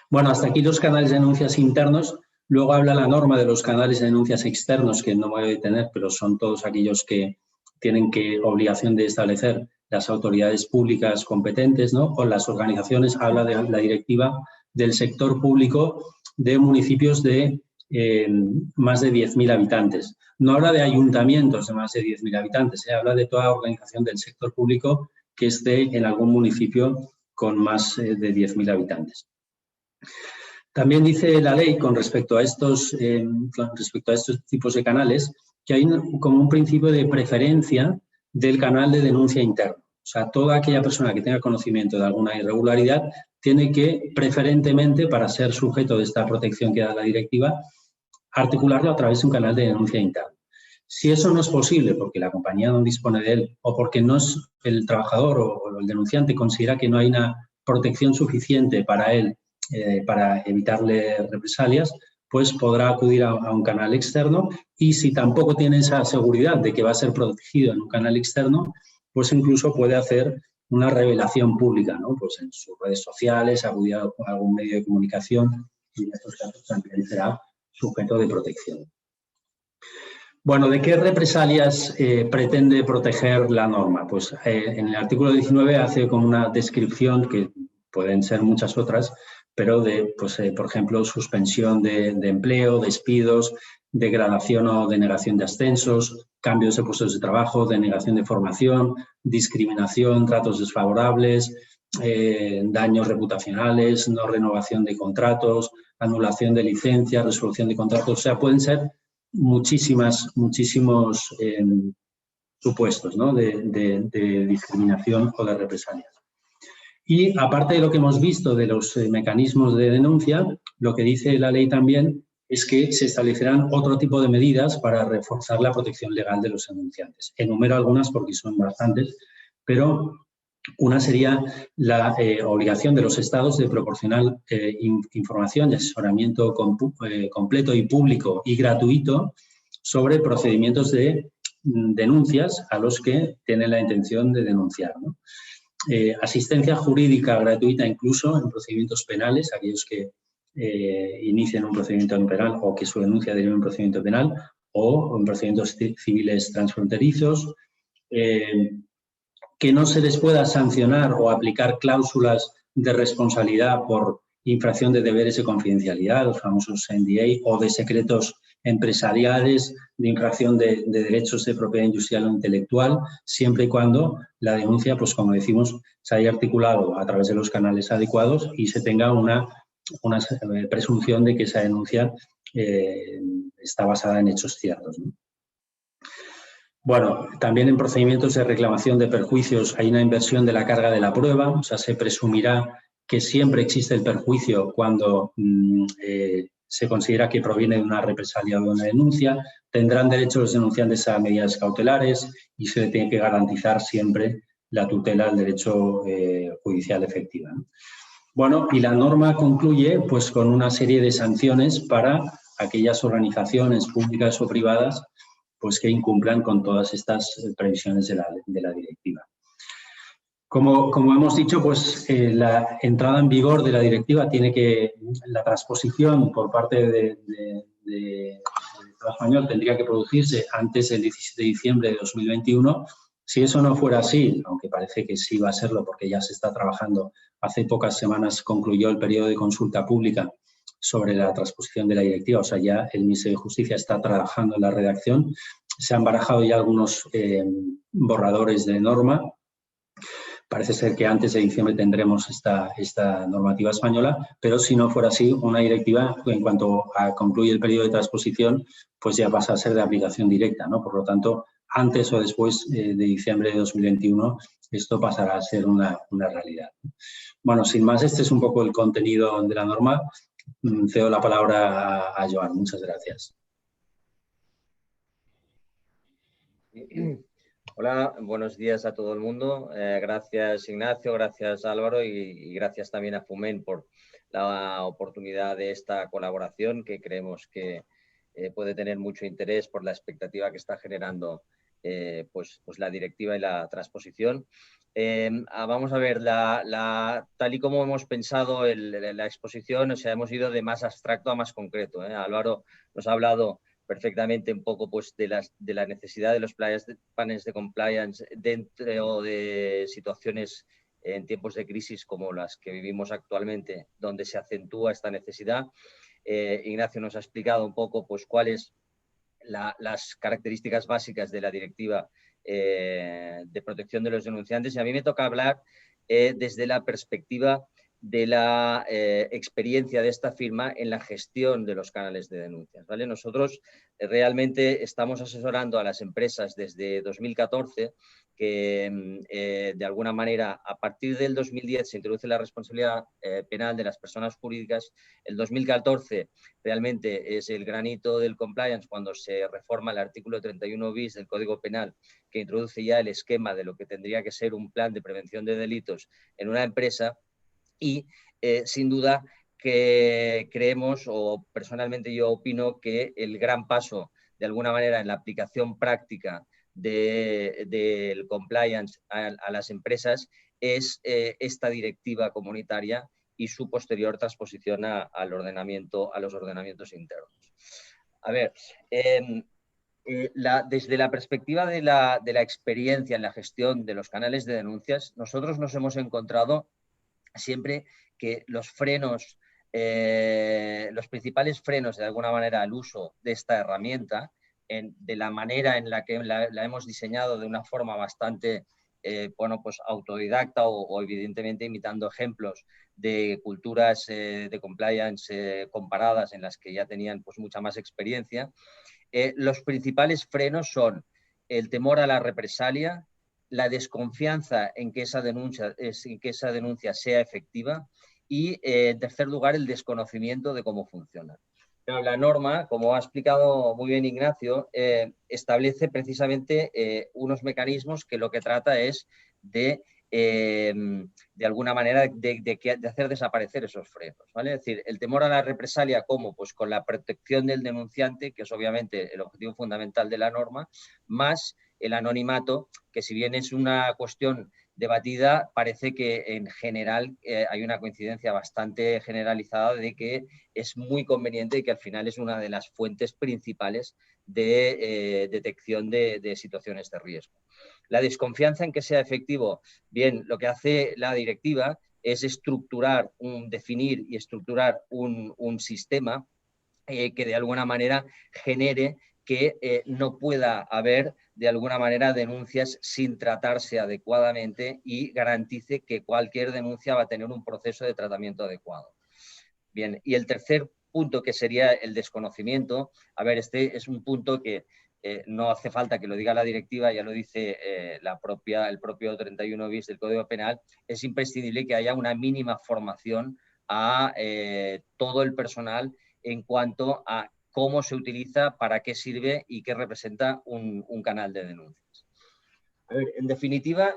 Bueno, hasta aquí los canales de denuncias internos. Luego habla la norma de los canales de denuncias externos, que no me voy a detener, pero son todos aquellos que tienen obligación de establecer las autoridades públicas competentes, ¿no? O las organizaciones. Habla de la directiva del sector público de municipios de más de 10.000 habitantes. No habla de ayuntamientos de más de 10.000 habitantes, habla de toda organización del sector público que esté en algún municipio con más de 10.000 habitantes. También dice la ley con respecto a estos tipos de canales que hay como un principio de preferencia del canal de denuncia interno. O sea, toda aquella persona que tenga conocimiento de alguna irregularidad tiene que, preferentemente, para ser sujeto de esta protección que da la directiva, articularlo a través de un canal de denuncia interno. Si eso no es posible porque la compañía no dispone de él o porque no es el trabajador o el denunciante considera que no hay una protección suficiente para él para evitarle represalias, pues podrá acudir a un canal externo y si tampoco tiene esa seguridad de que va a ser protegido en un canal externo, pues incluso puede hacer una revelación pública, ¿no? Pues en sus redes sociales, acudir a algún medio de comunicación y en estos casos también será sujeto de protección. Bueno, ¿de qué represalias pretende proteger la norma? Pues en el artículo 19 hace como una descripción, que pueden ser muchas otras, pero por ejemplo, suspensión de empleo, despidos, degradación o denegación de ascensos, cambios de puestos de trabajo, denegación de formación, discriminación, tratos desfavorables, daños reputacionales, no renovación de contratos, anulación de licencias, resolución de contratos. O sea, pueden ser muchísimos supuestos, ¿no? de discriminación o de represalias. Y aparte de lo que hemos visto de los mecanismos de denuncia, lo que dice la ley también es que se establecerán otro tipo de medidas para reforzar la protección legal de los denunciantes. Enumero algunas porque son bastantes, pero una sería la obligación de los estados de proporcionar información y asesoramiento completo y público y gratuito sobre procedimientos de denuncias a los que tienen la intención de denunciar, ¿no? Asistencia jurídica gratuita incluso en procedimientos penales, aquellos que inicien un procedimiento penal o que su denuncia derive en un procedimiento penal, o en procedimientos civiles transfronterizos, que no se les pueda sancionar o aplicar cláusulas de responsabilidad por infracción de deberes de confidencialidad, los famosos NDA, o de secretos empresariales, de infracción de derechos de propiedad industrial o intelectual, siempre y cuando la denuncia, pues como decimos, se haya articulado a través de los canales adecuados y se tenga una presunción de que esa denuncia está basada en hechos ciertos, ¿no? Bueno, también en procedimientos de reclamación de perjuicios hay una inversión de la carga de la prueba, o sea, se presumirá que siempre existe el perjuicio cuando se considera que proviene de una represalia o de una denuncia. Tendrán derecho los denunciantes a medidas cautelares y se tiene que garantizar siempre la tutela del derecho judicial efectiva, ¿no? Bueno, y la norma concluye pues, con una serie de sanciones para aquellas organizaciones públicas o privadas pues, que incumplan con todas estas previsiones de la directiva. Como hemos dicho, pues la entrada en vigor de la directiva la transposición por parte del Estado español tendría que producirse antes del 17 de diciembre de 2021. Si eso no fuera así, aunque parece que sí va a serlo porque ya se está trabajando, hace pocas semanas concluyó el periodo de consulta pública sobre la transposición de la directiva, o sea, ya el Ministerio de Justicia está trabajando en la redacción. Se han barajado ya algunos borradores de norma. Parece ser que antes de diciembre tendremos esta normativa española, pero si no fuera así, una directiva, en cuanto concluye el periodo de transposición, pues ya pasa a ser de aplicación directa, ¿no? Por lo tanto, antes o después de diciembre de 2021, esto pasará a ser una realidad. Bueno, sin más, este es un poco el contenido de la norma. Cedo la palabra a Joan. Muchas gracias. Hola, buenos días a todo el mundo. Gracias Ignacio, gracias Álvaro y gracias también a FUMEN por la oportunidad de esta colaboración que creemos que puede tener mucho interés por la expectativa que está generando pues la directiva y la transposición. Vamos a ver, tal y como hemos pensado la exposición, o sea, hemos ido de más abstracto a más concreto. Álvaro nos ha hablado perfectamente un poco pues, de la necesidad de los planes de compliance dentro de situaciones en tiempos de crisis como las que vivimos actualmente, donde se acentúa esta necesidad. Ignacio nos ha explicado un poco pues, cuáles las características básicas de la directiva de protección de los denunciantes, y a mí me toca hablar desde la perspectiva de la experiencia de esta firma en la gestión de los canales de denuncias, ¿vale? Nosotros realmente estamos asesorando a las empresas desde 2014, que de alguna manera a partir del 2010 se introduce la responsabilidad penal de las personas jurídicas. El 2014 realmente es el granito del compliance cuando se reforma el artículo 31 bis del Código Penal, que introduce ya el esquema de lo que tendría que ser un plan de prevención de delitos en una empresa. Y sin duda que creemos, o personalmente yo opino, que el gran paso de alguna manera en la aplicación práctica del compliance a las empresas es esta directiva comunitaria y su posterior transposición a los ordenamientos internos. A ver, desde la perspectiva de la experiencia en la gestión de los canales de denuncias, nosotros nos hemos encontrado siempre que los frenos, los principales frenos de alguna manera al uso de esta herramienta, de la manera en la que la hemos diseñado de una forma bastante bueno, pues autodidacta o evidentemente imitando ejemplos de culturas de compliance comparadas en las que ya tenían pues mucha más experiencia. Los principales frenos son el temor a la represalia, la desconfianza en que esa denuncia sea efectiva y, en tercer lugar, el desconocimiento de cómo funciona. Pero la norma, como ha explicado muy bien Ignacio, establece precisamente unos mecanismos que lo que trata es de alguna manera de hacer desaparecer esos frenos, ¿vale? Es decir, el temor a la represalia, ¿cómo? Pues con la protección del denunciante, que es obviamente el objetivo fundamental de la norma, más el anonimato, que si bien es una cuestión debatida, parece que en general hay una coincidencia bastante generalizada de que es muy conveniente y que al final es una de las fuentes principales de detección de situaciones de riesgo. La desconfianza en que sea efectivo, bien, lo que hace la directiva es definir y estructurar un sistema que de alguna manera genere que no pueda haber de alguna manera denuncias sin tratarse adecuadamente y garantice que cualquier denuncia va a tener un proceso de tratamiento adecuado. Bien, y el tercer punto, que sería el desconocimiento, a ver, este es un punto que no hace falta que lo diga la directiva, ya lo dice el propio 31 bis del Código Penal, es imprescindible que haya una mínima formación a todo el personal en cuanto a cómo se utiliza, para qué sirve y qué representa un canal de denuncias. A ver, en definitiva,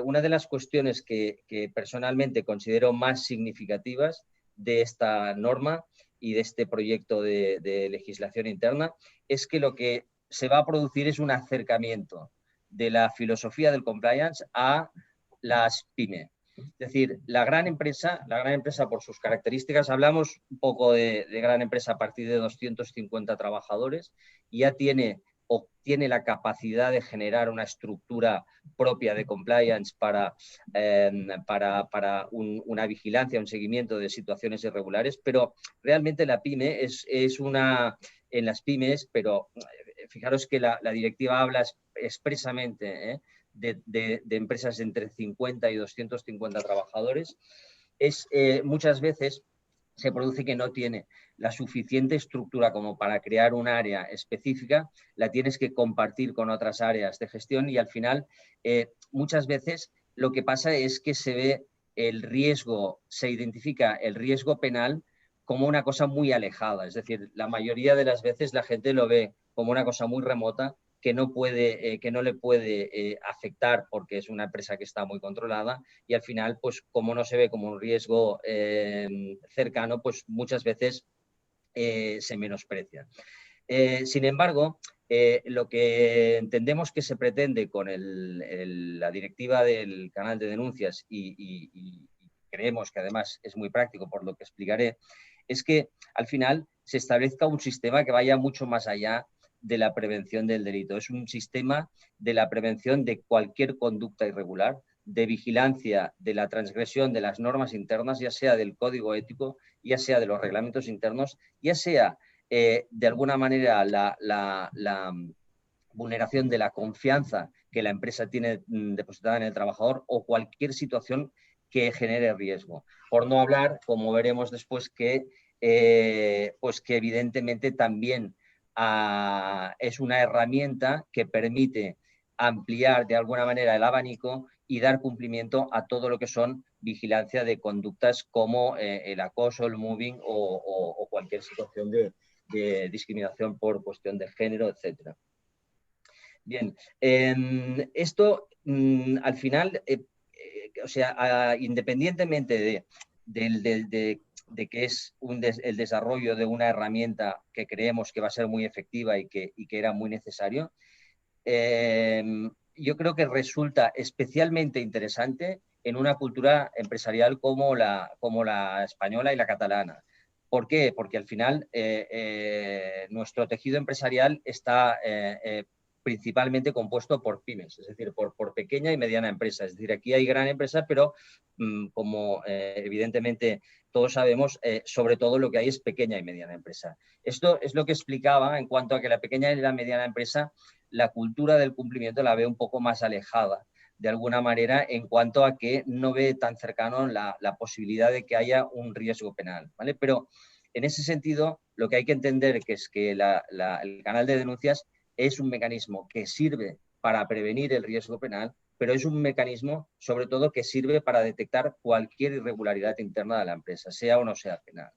una de las cuestiones que personalmente considero más significativas de esta norma y de este proyecto de legislación interna es que lo que se va a producir es un acercamiento de la filosofía del compliance a las pymes. Es decir, la gran empresa por sus características, hablamos un poco de gran empresa a partir de 250 trabajadores, ya tiene la capacidad de generar una estructura propia de compliance para una vigilancia, un seguimiento de situaciones irregulares, pero realmente la pyme en las pymes, pero fijaros que la directiva habla expresamente de empresas de entre 50 y 250 trabajadores, muchas veces se produce que no tiene la suficiente estructura como para crear un área específica, la tienes que compartir con otras áreas de gestión y al final muchas veces lo que pasa es que se identifica el riesgo penal como una cosa muy alejada, es decir, la mayoría de las veces la gente lo ve como una cosa muy remota que no le puede afectar porque es una empresa que está muy controlada y al final, pues como no se ve como un riesgo cercano, pues muchas veces se menosprecia. Sin embargo, lo que entendemos que se pretende con la directiva del canal de denuncias y creemos que además es muy práctico por lo que explicaré, es que al final se establezca un sistema que vaya mucho más allá de la prevención del delito. Es un sistema de la prevención de cualquier conducta irregular, de vigilancia de la transgresión de las normas internas, ya sea del código ético, ya sea de los reglamentos internos, ya sea de alguna manera la vulneración de la confianza que la empresa tiene depositada en el trabajador o cualquier situación que genere riesgo. Por no hablar, como veremos después, que evidentemente también es una herramienta que permite ampliar de alguna manera el abanico y dar cumplimiento a todo lo que son vigilancia de conductas como el acoso, el mobbing o cualquier situación de discriminación por cuestión de género, etc. Bien, esto al final, independientemente de que es el desarrollo de una herramienta que creemos que va a ser muy efectiva y que era muy necesario, yo creo que resulta especialmente interesante en una cultura empresarial como la española y la catalana. ¿Por qué? Porque al final nuestro tejido empresarial está principalmente compuesto por pymes, es decir, por pequeña y mediana empresa. Es decir, aquí hay gran empresa, pero como evidentemente todos sabemos, sobre todo lo que hay es pequeña y mediana empresa. Esto es lo que explicaba en cuanto a que la pequeña y la mediana empresa, la cultura del cumplimiento la ve un poco más alejada, de alguna manera, en cuanto a que no ve tan cercano la posibilidad de que haya un riesgo penal, ¿vale? Pero en ese sentido, lo que hay que entender es que el canal de denuncias es un mecanismo que sirve para prevenir el riesgo penal, pero es un mecanismo, sobre todo, que sirve para detectar cualquier irregularidad interna de la empresa, sea o no sea penal.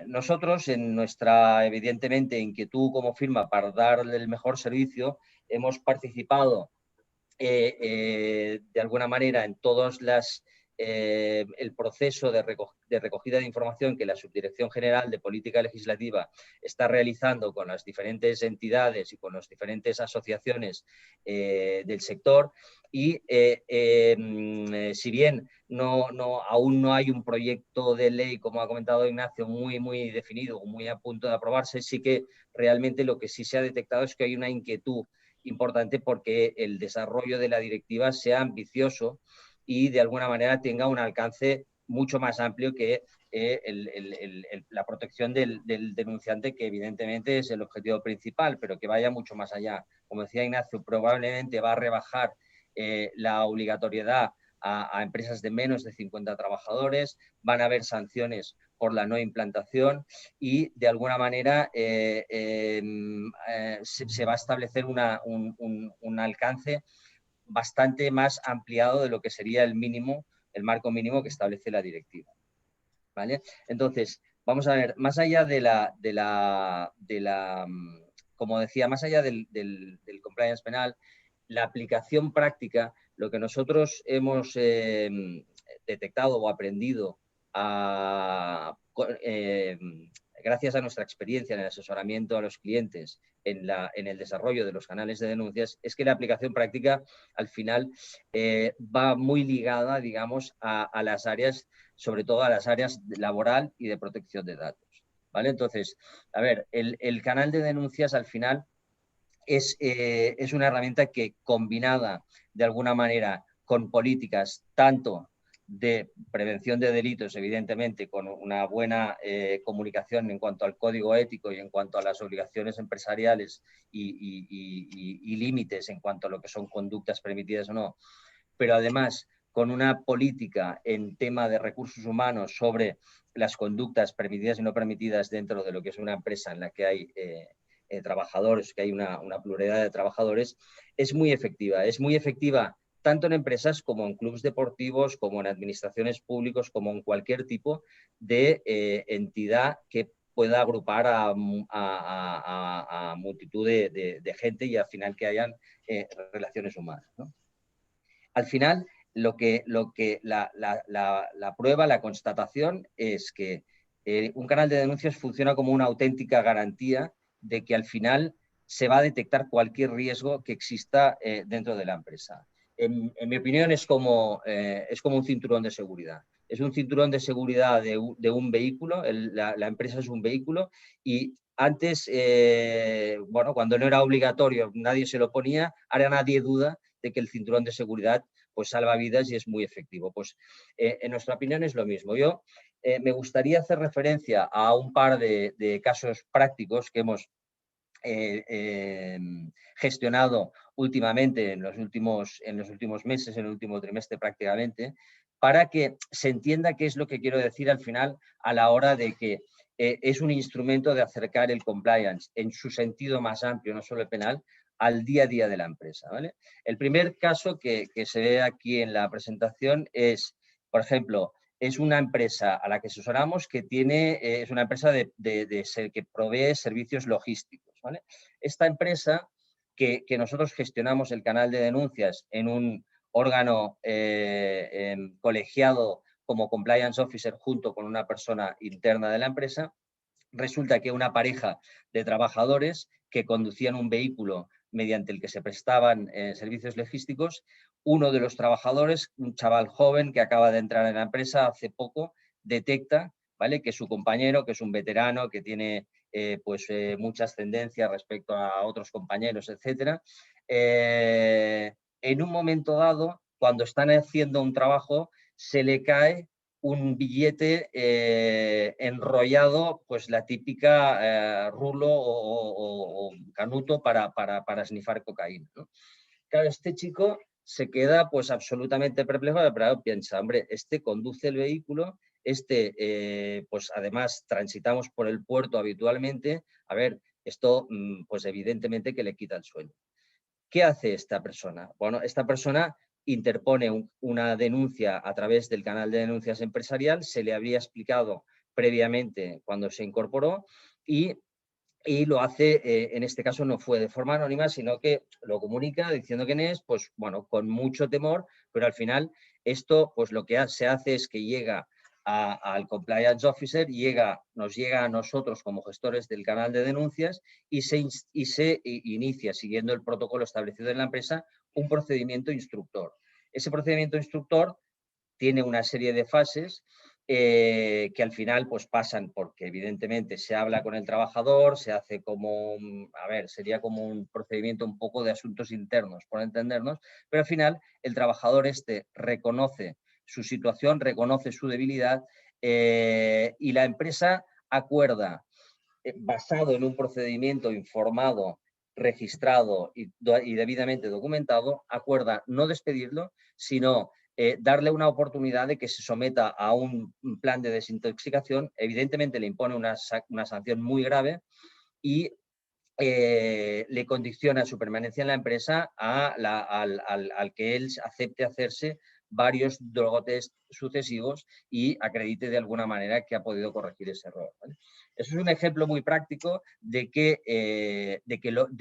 Nosotros, en nuestra, evidentemente, inquietud como firma para darle el mejor servicio, hemos participado de alguna manera en todas las el proceso de recogida de información que la Subdirección General de Política Legislativa está realizando con las diferentes entidades y con las diferentes asociaciones del sector. Y si bien aún no hay un proyecto de ley, como ha comentado Ignacio, muy definido, muy a punto de aprobarse, sí que realmente lo que sí se ha detectado es que hay una inquietud importante porque el desarrollo de la directiva sea ambicioso y de alguna manera tenga un alcance mucho más amplio que la protección del denunciante, que evidentemente es el objetivo principal, pero que vaya mucho más allá. Como decía Ignacio, probablemente va a rebajar la obligatoriedad a empresas de menos de 50 trabajadores, van a haber sanciones por la no implantación y de alguna manera se va a establecer un alcance bastante más ampliado de lo que sería el marco mínimo que establece la directiva. ¿Vale? Entonces, vamos a ver, más allá como decía, más allá del compliance penal, la aplicación práctica, lo que nosotros hemos detectado o aprendido gracias a nuestra experiencia en el asesoramiento a los clientes en el desarrollo de los canales de denuncias, es que la aplicación práctica al final va muy ligada, digamos, a las áreas, sobre todo a las áreas laboral y de protección de datos. ¿Vale? Entonces, a ver, el canal de denuncias al final es una herramienta que, combinada de alguna manera con políticas tanto de prevención de delitos, evidentemente, con una buena comunicación en cuanto al código ético y en cuanto a las obligaciones empresariales y límites en cuanto a lo que son conductas permitidas o no, pero además con una política en tema de recursos humanos sobre las conductas permitidas y no permitidas dentro de lo que es una empresa en la que hay trabajadores, que hay una pluralidad de trabajadores, es muy efectiva. Es muy efectiva tanto en empresas como en clubes deportivos, como en administraciones públicas, como en cualquier tipo de entidad que pueda agrupar a multitud de gente y al final que hayan relaciones humanas, ¿no? Al final, la prueba, la constatación es que un canal de denuncias funciona como una auténtica garantía de que al final se va a detectar cualquier riesgo que exista dentro de la empresa. En mi opinión es como un cinturón de seguridad. Es un cinturón de seguridad de un vehículo, la empresa es un vehículo y antes, bueno, cuando no era obligatorio, nadie se lo ponía, ahora nadie duda de que el cinturón de seguridad pues salva vidas y es muy efectivo. Pues en nuestra opinión es lo mismo. Yo me gustaría hacer referencia a un par de casos prácticos que hemos gestionado últimamente en los últimos meses, en el último trimestre prácticamente, para que se entienda qué es lo que quiero decir al final a la hora de que es un instrumento de acercar el compliance en su sentido más amplio, no solo el penal, al día a día de la empresa, ¿vale? El primer caso que se ve aquí en la presentación es, por ejemplo, es una empresa a la que asesoramos que es una empresa que provee servicios logísticos, ¿vale? Esta empresa que nosotros gestionamos el canal de denuncias en un órgano colegiado como compliance officer junto con una persona interna de la empresa, resulta que una pareja de trabajadores que conducían un vehículo mediante el que se prestaban servicios logísticos, uno de los trabajadores, un chaval joven que acaba de entrar en la empresa hace poco, detecta, ¿vale?, que su compañero, que es un veterano, que tiene mucha ascendencia respecto a otros compañeros, etcétera, en un momento dado, cuando están haciendo un trabajo, se le cae un billete enrollado, pues la típica rulo o canuto para snifar cocaína, ¿no? Claro, este chico se queda pues absolutamente perplejo, pero piensa, hombre, este conduce el vehículo, pues además transitamos por el puerto habitualmente, a ver, esto pues evidentemente que le quita el sueño. ¿Qué hace esta persona? Bueno, esta persona interpone una denuncia a través del canal de denuncias empresarial, se le había explicado previamente cuando se incorporó y y lo hace, en este caso no fue de forma anónima, sino que lo comunica diciendo quién es, pues bueno, con mucho temor, pero al final esto, pues lo que se hace es que llega al Compliance Officer, nos llega a nosotros como gestores del canal de denuncias y se inicia, siguiendo el protocolo establecido en la empresa, un procedimiento instructor. Ese procedimiento instructor tiene una serie de fases que al final pues pasan porque evidentemente se habla con el trabajador, se hace como, sería como un procedimiento un poco de asuntos internos, por entendernos, pero al final el trabajador reconoce su situación, reconoce su debilidad y la empresa acuerda, basado en un procedimiento informado, registrado y debidamente documentado, acuerda no despedirlo, sino darle una oportunidad de que se someta a un plan de desintoxicación. Evidentemente le impone una sanción muy grave y le condiciona su permanencia en la empresa al que él acepte hacerse varios drogotest sucesivos y acredite de alguna manera que ha podido corregir ese error, ¿vale? Eso es un ejemplo muy práctico de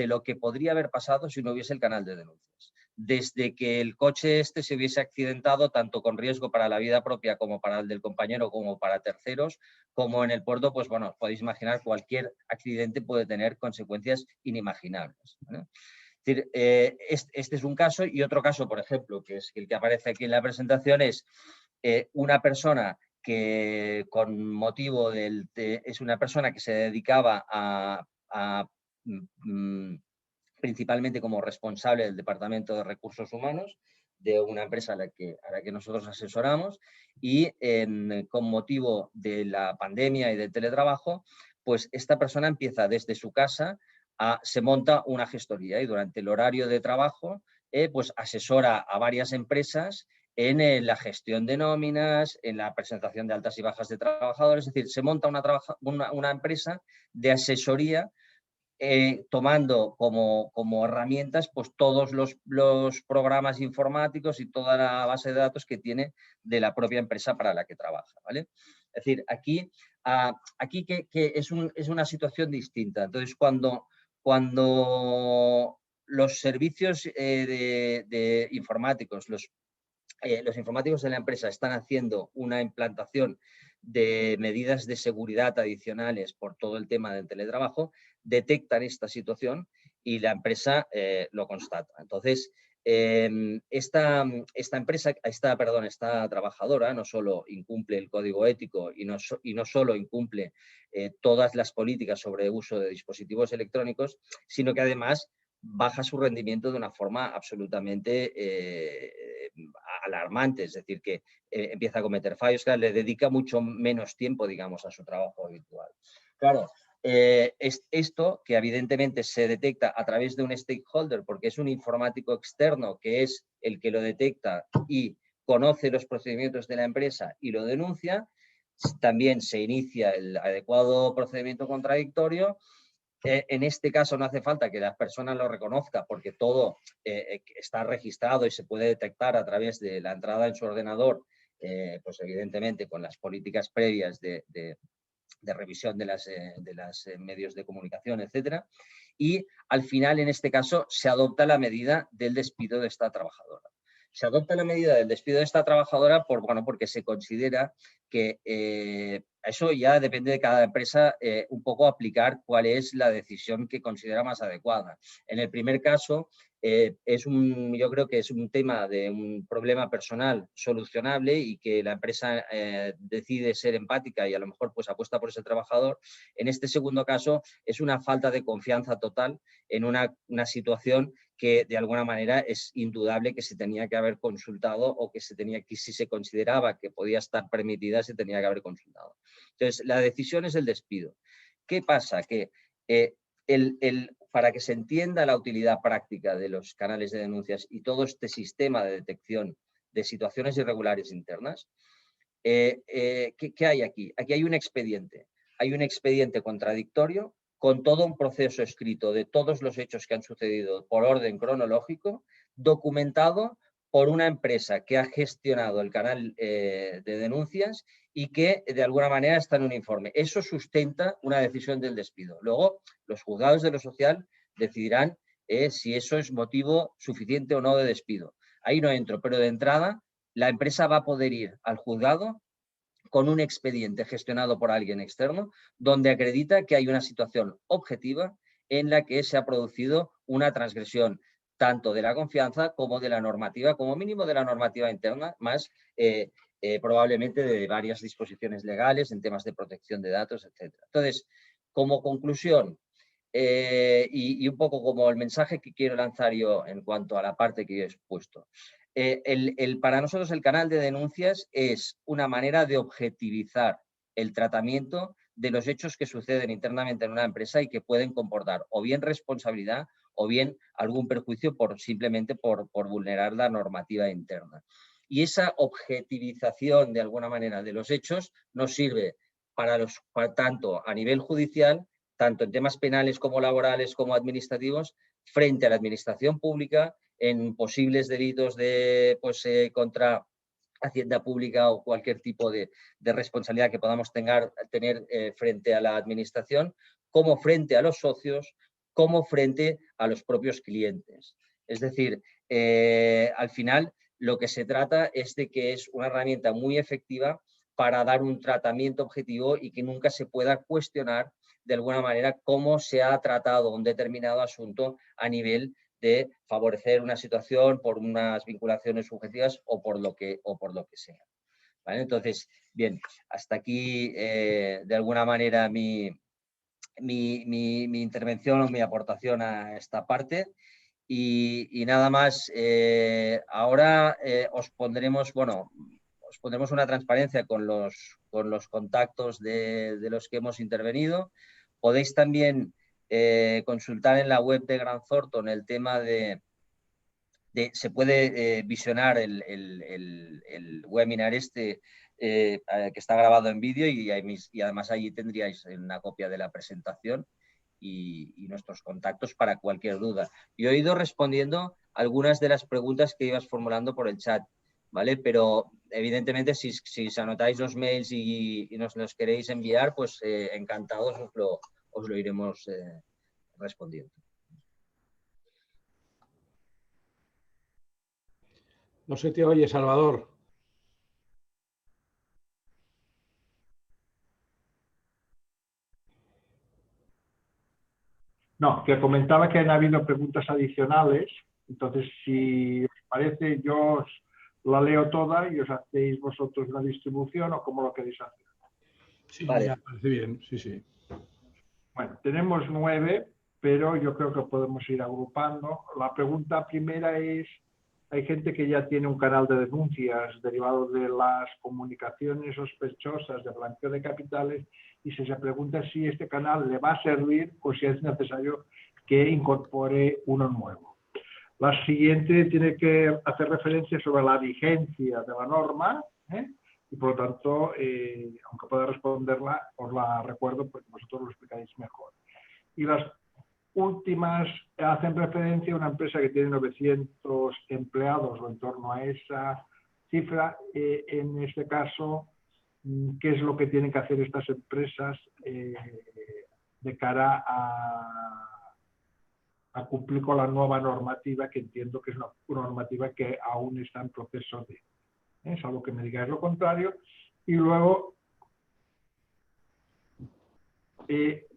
lo que podría haber pasado si no hubiese el canal de denuncias. Desde que el coche se hubiese accidentado, tanto con riesgo para la vida propia como para el del compañero, como para terceros, como en el puerto, pues bueno, os podéis imaginar, cualquier accidente puede tener consecuencias inimaginables, ¿vale? Es decir, este es un caso, y otro caso, por ejemplo, que es el que aparece aquí en la presentación, es una persona que con motivo es una persona que se dedicaba principalmente como responsable del Departamento de Recursos Humanos de una empresa a la que nosotros asesoramos, y con motivo de la pandemia y del teletrabajo, pues esta persona empieza desde su casa, se monta una gestoría y durante el horario de trabajo pues asesora a varias empresas en la gestión de nóminas, en la presentación de altas y bajas de trabajadores. Es decir, se monta una empresa de asesoría tomando como herramientas pues todos los programas informáticos y toda la base de datos que tiene de la propia empresa para la que trabaja, ¿vale? Es decir, aquí que es una situación distinta. Entonces, cuando los servicios de informáticos, los informáticos de la empresa están haciendo una implantación de medidas de seguridad adicionales por todo el tema del teletrabajo, detectan esta situación y la empresa lo constata. Entonces, esta trabajadora no solo incumple el código ético y no solo incumple todas las políticas sobre uso de dispositivos electrónicos, sino que además baja su rendimiento de una forma absolutamente alarmante, es decir, que empieza a cometer fallos, claro, le dedica mucho menos tiempo, digamos, a su trabajo habitual. Claro, es esto que evidentemente se detecta a través de un stakeholder, porque es un informático externo que es el que lo detecta y conoce los procedimientos de la empresa y lo denuncia. También se inicia el adecuado procedimiento contradictorio. En este caso no hace falta que la persona lo reconozca porque todo está registrado y se puede detectar a través de la entrada en su ordenador, pues evidentemente con las políticas previas de revisión de las medios de comunicación, etcétera. Y al final, en este caso, se adopta la medida del despido de esta trabajadora. Se adopta la medida del despido de esta trabajadora porque se considera que eso ya depende de cada empresa un poco aplicar cuál es la decisión que considera más adecuada. En el primer caso, yo creo que es un tema de un problema personal solucionable y que la empresa decide ser empática y a lo mejor pues apuesta por ese trabajador. En este segundo caso es una falta de confianza total en una situación que de alguna manera es indudable que se tenía que haber consultado o que si se consideraba que podía estar permitida, se tenía que haber consultado. Entonces, la decisión es el despido. ¿Qué pasa? Que para que se entienda la utilidad práctica de los canales de denuncias y todo este sistema de detección de situaciones irregulares internas, ¿qué hay aquí? Aquí hay un expediente. Hay un expediente contradictorio con todo un proceso escrito de todos los hechos que han sucedido por orden cronológico, documentado por una empresa que ha gestionado el canal de denuncias y que de alguna manera está en un informe. Eso sustenta una decisión del despido. Luego, los juzgados de lo social decidirán si eso es motivo suficiente o no de despido. Ahí no entro, pero de entrada la empresa va a poder ir al juzgado con un expediente gestionado por alguien externo donde acredita que hay una situación objetiva en la que se ha producido una transgresión tanto de la confianza como de la normativa, como mínimo de la normativa interna, más probablemente de varias disposiciones legales en temas de protección de datos, etc. Entonces, como conclusión, y un poco como el mensaje que quiero lanzar yo en cuanto a la parte que yo he expuesto, para nosotros el canal de denuncias es una manera de objetivizar el tratamiento de los hechos que suceden internamente en una empresa y que pueden comportar o bien responsabilidad o bien algún perjuicio simplemente por vulnerar la normativa interna. Y esa objetivización de alguna manera de los hechos nos sirve para tanto a nivel judicial, tanto en temas penales como laborales como administrativos, frente a la administración pública, en posibles delitos contra Hacienda Pública o cualquier tipo de responsabilidad que podamos tener frente a la administración, como frente a los socios, como frente a los propios clientes. Es decir, al final lo que se trata es de que es una herramienta muy efectiva para dar un tratamiento objetivo y que nunca se pueda cuestionar de alguna manera cómo se ha tratado un determinado asunto a nivel de favorecer una situación por unas vinculaciones subjetivas o por lo que sea. ¿Vale? Entonces, bien, hasta aquí de alguna manera mi intervención o mi aportación a esta parte. Y nada más, ahora os pondremos una transparencia con los contactos de los que hemos intervenido. Podéis también consultar en la web de Grant Thornton el tema se puede visionar el webinar que está grabado en vídeo y además allí tendríais una copia de la presentación y nuestros contactos para cualquier duda. Yo he ido respondiendo algunas de las preguntas que ibas formulando por el chat, ¿vale? Pero evidentemente si anotáis los mails y nos los queréis enviar, pues encantados os lo iremos respondiendo. No se te oye, Salvador. No, que comentaba que han habido preguntas adicionales, entonces si os parece yo os la leo toda y os hacéis vosotros la distribución o cómo lo queréis hacer. Sí, vale. Me parece bien, sí, sí. Bueno, tenemos 9, pero yo creo que podemos ir agrupando. La pregunta primera es, hay gente que ya tiene un canal de denuncias derivado de las comunicaciones sospechosas de blanqueo de capitales y se pregunta si este canal le va a servir o si es necesario que incorpore uno nuevo. La siguiente tiene que hacer referencia sobre la vigencia de la norma, y por lo tanto, aunque pueda responderla, os la recuerdo porque vosotros lo explicáis mejor. Y las últimas hacen referencia a una empresa que tiene 900 empleados o en torno a esa cifra. En este caso, ¿qué es lo que tienen que hacer estas empresas de cara a cumplir con la nueva normativa, que entiendo que es una normativa que aún está en proceso de... Es algo que me digáis lo contrario. Y luego,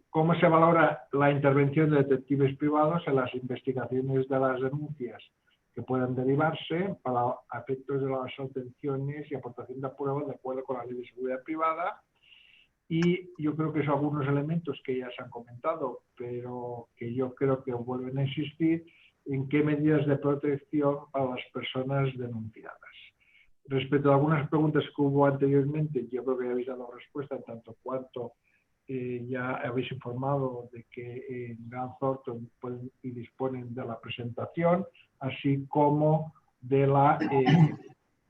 ¿cómo se valora la intervención de detectives privados en las investigaciones de las denuncias que puedan derivarse para efectos de las obtenciones y aportación de pruebas de acuerdo con la Ley de Seguridad Privada? Y yo creo que son algunos elementos que ya se han comentado, pero que yo creo que vuelven a insistir en qué medidas de protección para las personas denunciadas. Respecto a algunas preguntas que hubo anteriormente, yo creo que habéis dado respuesta en tanto cuanto ya habéis informado de que en Grant Thornton pueden y disponen de la presentación, así como de la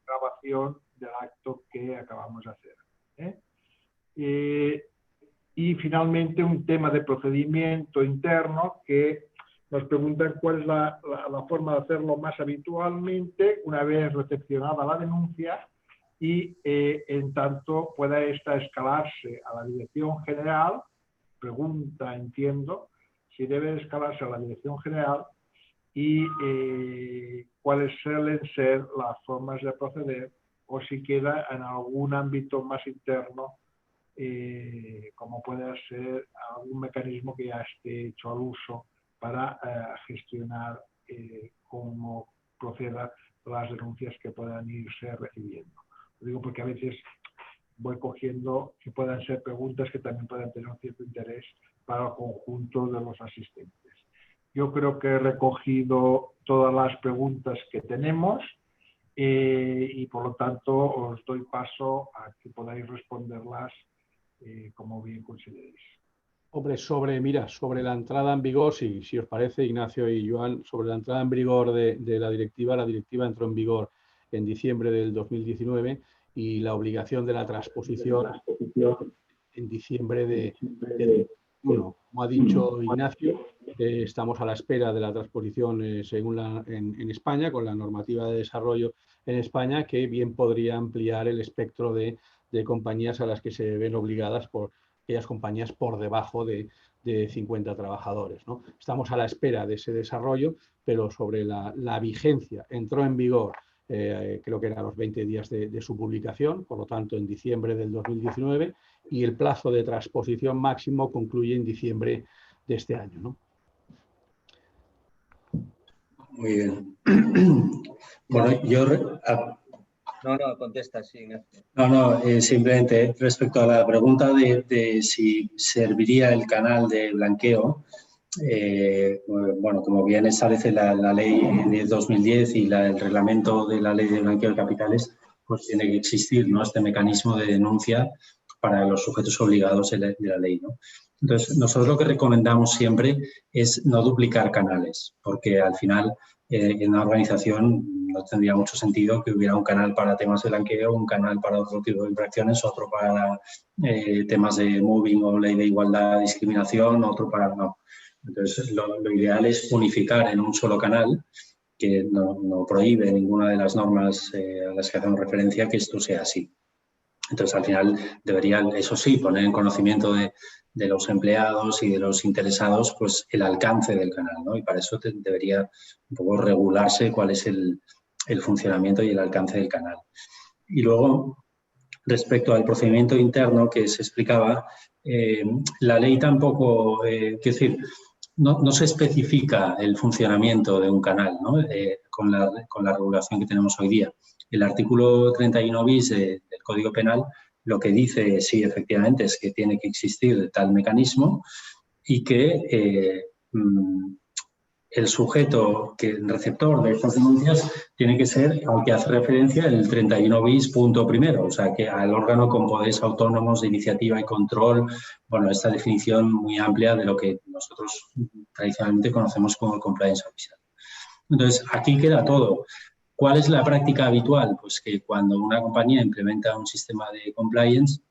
grabación del acto que acabamos de hacer. Y finalmente un tema de procedimiento interno que nos preguntan cuál es la forma de hacerlo más habitualmente una vez recepcionada la denuncia y en tanto pueda esta escalarse a la dirección general. Pregunta, entiendo, si debe escalarse a la dirección general y cuáles suelen ser las formas de proceder o si queda en algún ámbito más interno, como puede ser algún mecanismo que ya esté hecho al uso para gestionar cómo proceda las denuncias que puedan irse recibiendo. Lo digo porque a veces voy cogiendo que puedan ser preguntas que también puedan tener un cierto interés para el conjunto de los asistentes. Yo creo que he recogido todas las preguntas que tenemos y por lo tanto os doy paso a que podáis responderlas como bien consideréis. Hombre, sobre la entrada en vigor, si os parece, Ignacio y Joan, sobre la entrada en vigor de la directiva entró en vigor en diciembre del 2019 y la obligación de la transposición en diciembre de 2021. Como ha dicho Ignacio, estamos a la espera de la transposición en España, con la normativa de desarrollo en España, que bien podría ampliar el espectro de compañías a las que se ven obligadas por aquellas compañías por debajo de 50 trabajadores, ¿no? Estamos a la espera de ese desarrollo, pero sobre la vigencia, entró en vigor, creo que eran los 20 días de su publicación, por lo tanto en diciembre del 2019, y el plazo de transposición máximo concluye en diciembre de este año, ¿no? Muy bien. Bueno, No, contesta, sí, Ignacio. Simplemente respecto a la pregunta de si serviría el canal de blanqueo, bueno, como bien establece la ley de 2010 y el reglamento de la ley de blanqueo de capitales, pues tiene que existir, ¿no?, este mecanismo de denuncia para los sujetos obligados de la ley, ¿no? Entonces, nosotros lo que recomendamos siempre es no duplicar canales, porque al final en una organización no tendría mucho sentido que hubiera un canal para temas de blanqueo, un canal para otro tipo de infracciones, otro para temas de moving o ley de igualdad, discriminación, otro para no. Entonces, lo ideal es unificar en un solo canal que no prohíbe ninguna de las normas a las que hacemos referencia que esto sea así. Entonces, al final, deberían, eso sí, poner en conocimiento de los empleados y de los interesados, pues, el alcance del canal, ¿no? Y para eso debería un poco regularse cuál es el funcionamiento y el alcance del canal. Y luego, respecto al procedimiento interno que se explicaba, la ley tampoco, quiero decir, no se especifica el funcionamiento de un canal, ¿no?, con la regulación que tenemos hoy día. El artículo 31 bis del Código Penal lo que dice, sí, efectivamente, es que tiene que existir tal mecanismo y que el sujeto, el receptor de estas denuncias, tiene que ser al que hace referencia el 31 bis punto primero, o sea, que al órgano con poderes autónomos de iniciativa y control, bueno, esta definición muy amplia de lo que nosotros tradicionalmente conocemos como compliance officer. Entonces, aquí queda todo. ¿Cuál es la práctica habitual? Pues que cuando una compañía implementa un sistema de compliance,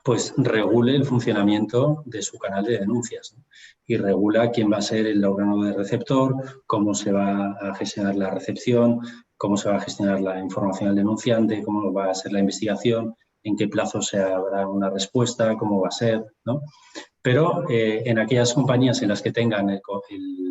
pues regule el funcionamiento de su canal de denuncias, ¿no? Y regula quién va a ser el órgano de receptor, cómo se va a gestionar la recepción, cómo se va a gestionar la información al denunciante, cómo va a ser la investigación, en qué plazo se habrá una respuesta, cómo va a ser, ¿no? Pero en aquellas compañías en las que tengan el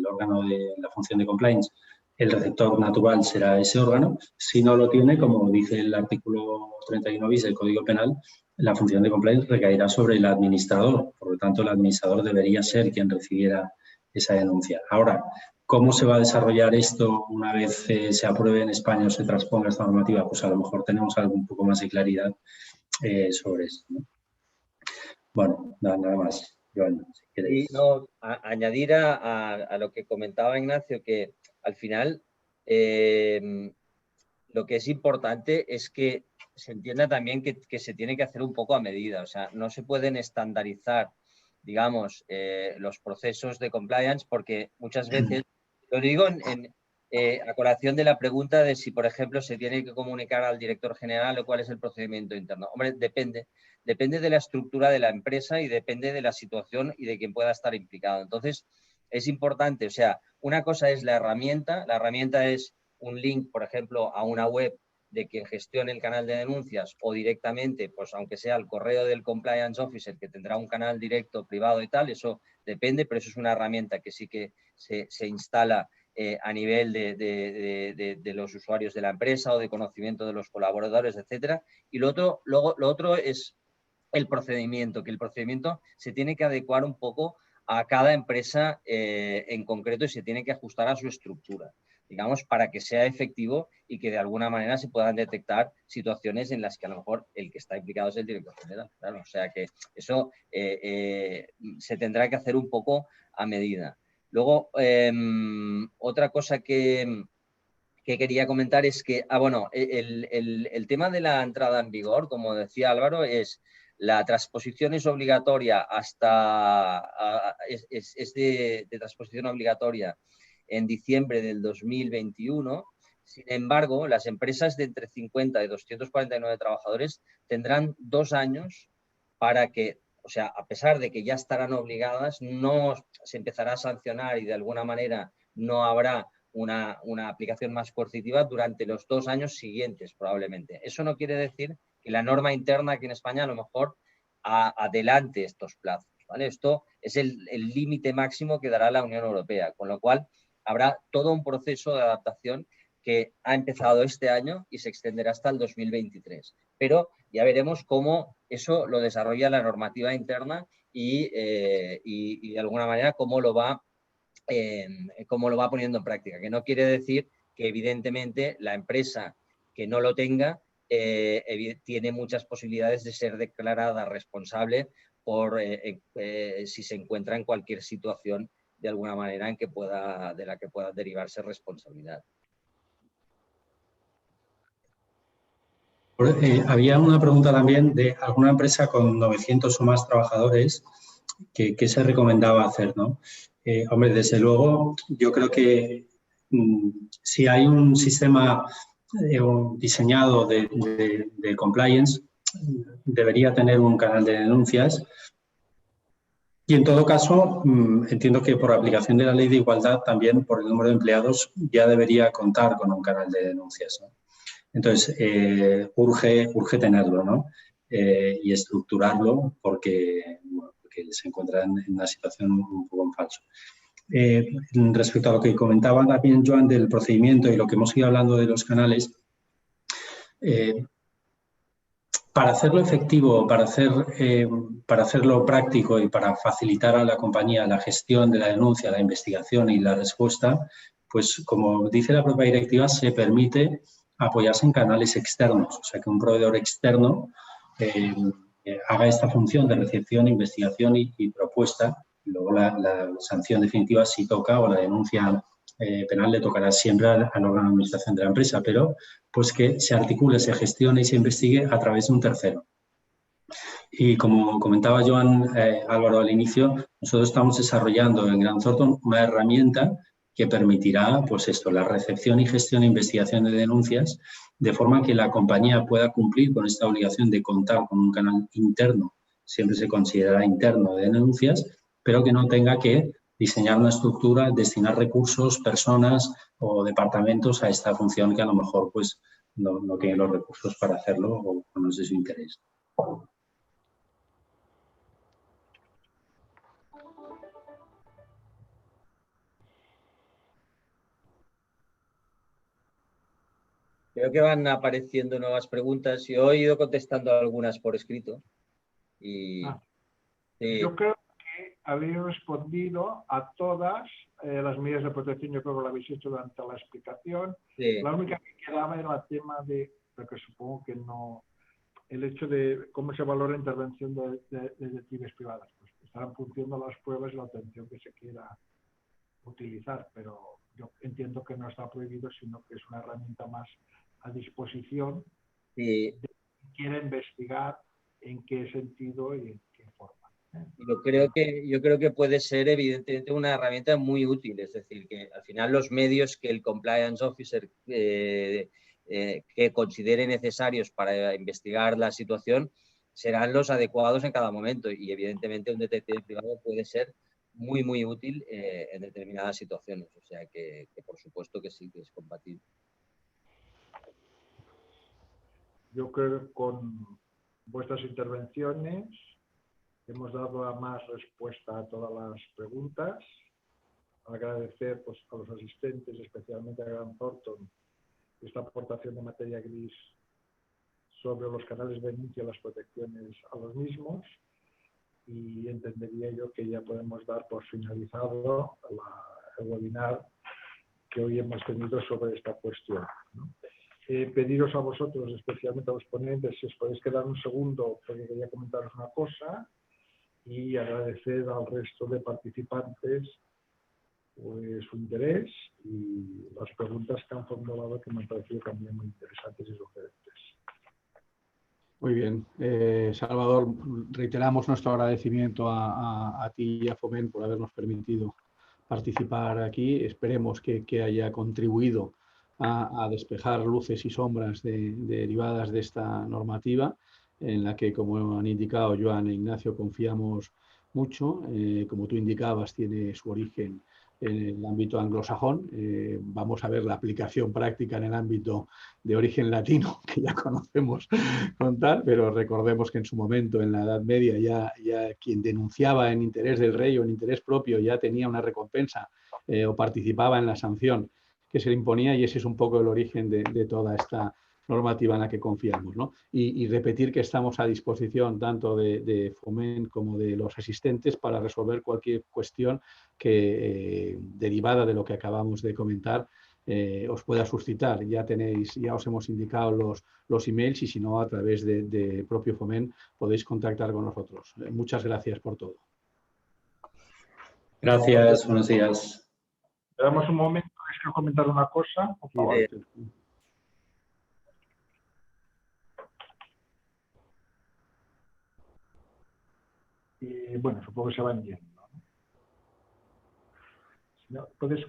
órgano de la función de compliance, el receptor natural será ese órgano. Si no lo tiene, como dice el artículo 31 bis del Código Penal, la función de compliance recaerá sobre el administrador. Por lo tanto, el administrador debería ser quien recibiera esa denuncia. Ahora, ¿cómo se va a desarrollar esto una vez se apruebe en España o se transponga esta normativa? Pues a lo mejor tenemos algo un poco más de claridad sobre esto, ¿no? Bueno, nada más. Joan, si queréis. Y no, añadir a lo que comentaba Ignacio, que al final lo que es importante es que se entienda también que se tiene que hacer un poco a medida. O sea, no se pueden estandarizar, digamos, los procesos de compliance, porque muchas veces, lo digo a colación de la pregunta de si, por ejemplo, se tiene que comunicar al director general o cuál es el procedimiento interno. Hombre, depende de la estructura de la empresa y depende de la situación y de quién pueda estar implicado. Entonces, es importante, o sea, una cosa es la herramienta es un link, por ejemplo, a una web de quien gestione el canal de denuncias o directamente, pues aunque sea el correo del compliance officer que tendrá un canal directo, privado y tal, eso depende, pero eso es una herramienta que sí que se instala a nivel de los usuarios de la empresa o de conocimiento de los colaboradores, etcétera. Y lo otro es el procedimiento, que el procedimiento se tiene que adecuar un poco a cada empresa en concreto y se tiene que ajustar a su estructura, digamos, para que sea efectivo y que de alguna manera se puedan detectar situaciones en las que a lo mejor el que está implicado es el director general. Claro, o sea que eso se tendrá que hacer un poco a medida. Luego, otra cosa que quería comentar es que, bueno, el tema de la entrada en vigor, como decía Álvaro, es la transposición es obligatoria es de transposición obligatoria en diciembre del 2021. Sin embargo, las empresas de entre 50 y 249 trabajadores tendrán 2 años para que, o sea, a pesar de que ya estarán obligadas, no se empezará a sancionar y de alguna manera no habrá una aplicación más coercitiva durante los 2 años siguientes, probablemente. Eso no quiere decir que la norma interna aquí en España a lo mejor adelante estos plazos, ¿vale? Esto es el límite máximo que dará la Unión Europea, con lo cual habrá todo un proceso de adaptación que ha empezado este año y se extenderá hasta el 2023. Pero ya veremos cómo eso lo desarrolla la normativa interna y de alguna manera cómo lo va poniendo en práctica, que no quiere decir que evidentemente la empresa que no lo tenga tiene muchas posibilidades de ser declarada responsable por si se encuentra en cualquier situación de alguna manera de la que pueda derivarse responsabilidad. Había una pregunta también de alguna empresa con 900 o más trabajadores que se recomendaba hacer, ¿no? Hombre, desde luego, yo creo que si hay un sistema diseñado de compliance, debería tener un canal de denuncias. Y en todo caso, entiendo que por aplicación de la Ley de Igualdad, también por el número de empleados, ya debería contar con un canal de denuncias, ¿no? Entonces, urge tenerlo, ¿no? Y estructurarlo porque se encuentran en una situación un poco en falso. Respecto a lo que comentaba también Joan del procedimiento y lo que hemos ido hablando de los canales, para hacerlo efectivo, para hacerlo práctico y para facilitar a la compañía la gestión de la denuncia, la investigación y la respuesta, pues como dice la propia directiva, se permite apoyarse en canales externos, o sea que un proveedor externo haga esta función de recepción, investigación y propuesta. Y luego la sanción definitiva si toca o la denuncia penal le tocará siempre al órgano de administración de la empresa, pero pues que se articule, se gestione y se investigue a través de un tercero. Y como comentaba Joan Álvaro al inicio, nosotros estamos desarrollando en Grant Thornton una herramienta que permitirá, pues esto, la recepción y gestión e investigación de denuncias, de forma que la compañía pueda cumplir con esta obligación de contar con un canal interno, siempre se considera interno, de denuncias, pero que no tenga que diseñar una estructura, destinar recursos, personas o departamentos a esta función que a lo mejor pues no tiene los recursos para hacerlo o no es de su interés. Creo que van apareciendo nuevas preguntas. Yo he ido contestando algunas por escrito. Y, sí. Yo creo que habéis respondido a todas las medidas de protección. Yo creo que lo habéis hecho durante la explicación. Sí. La única que quedaba era el tema de, porque supongo que no, el hecho de cómo se valora la intervención de detectives privadas. Pues estarán funcionando las pruebas y la atención que se quiera utilizar, pero yo entiendo que no está prohibido, sino que es una herramienta más a disposición de quien quiera investigar en qué sentido y en qué forma. Yo creo que puede ser evidentemente una herramienta muy útil, es decir, que al final los medios que el compliance officer que considere necesarios para investigar la situación serán los adecuados en cada momento y evidentemente un detective privado puede ser muy, muy útil en determinadas situaciones. O sea que por supuesto que sí, que es compatible. Yo creo que con vuestras intervenciones hemos dado más respuesta a todas las preguntas. Agradecer pues, a los asistentes, especialmente a Grant Thornton, esta aportación de materia gris sobre los canales de inicio y las protecciones a los mismos, y entendería yo que ya podemos dar por finalizado el webinar que hoy hemos tenido sobre esta cuestión, ¿no? Pediros a vosotros, especialmente a los ponentes, si os podéis quedar un segundo, porque quería comentaros una cosa, y agradecer al resto de participantes pues, su interés y las preguntas que han formulado, que me han parecido también muy interesantes y sugerentes. Muy bien. Salvador, reiteramos nuestro agradecimiento a ti y a Foment por habernos permitido participar aquí. Esperemos que haya contribuido a despejar luces y sombras derivadas de esta normativa, en la que, como han indicado Joan e Ignacio, confiamos mucho. Como tú indicabas, tiene su origen en el ámbito anglosajón. Vamos a ver la aplicación práctica en el ámbito de origen latino, que ya conocemos contar, pero recordemos que en su momento, en la Edad Media, ya quien denunciaba en interés del rey o en interés propio ya tenía una recompensa o participaba en la sanción que se le imponía, y ese es un poco el origen de toda esta normativa en la que confiamos, ¿no? Y repetir que estamos a disposición tanto de Foment como de los asistentes para resolver cualquier cuestión que, derivada de lo que acabamos de comentar, os pueda suscitar. Ya os hemos indicado los emails, y si no, a través de propio Foment podéis contactar con nosotros. Muchas gracias por todo. Gracias, buenos días. Esperamos un momento, es que comentar una cosa, por favor. Y bueno, supongo que se van yendo, ¿no? Si no, puedes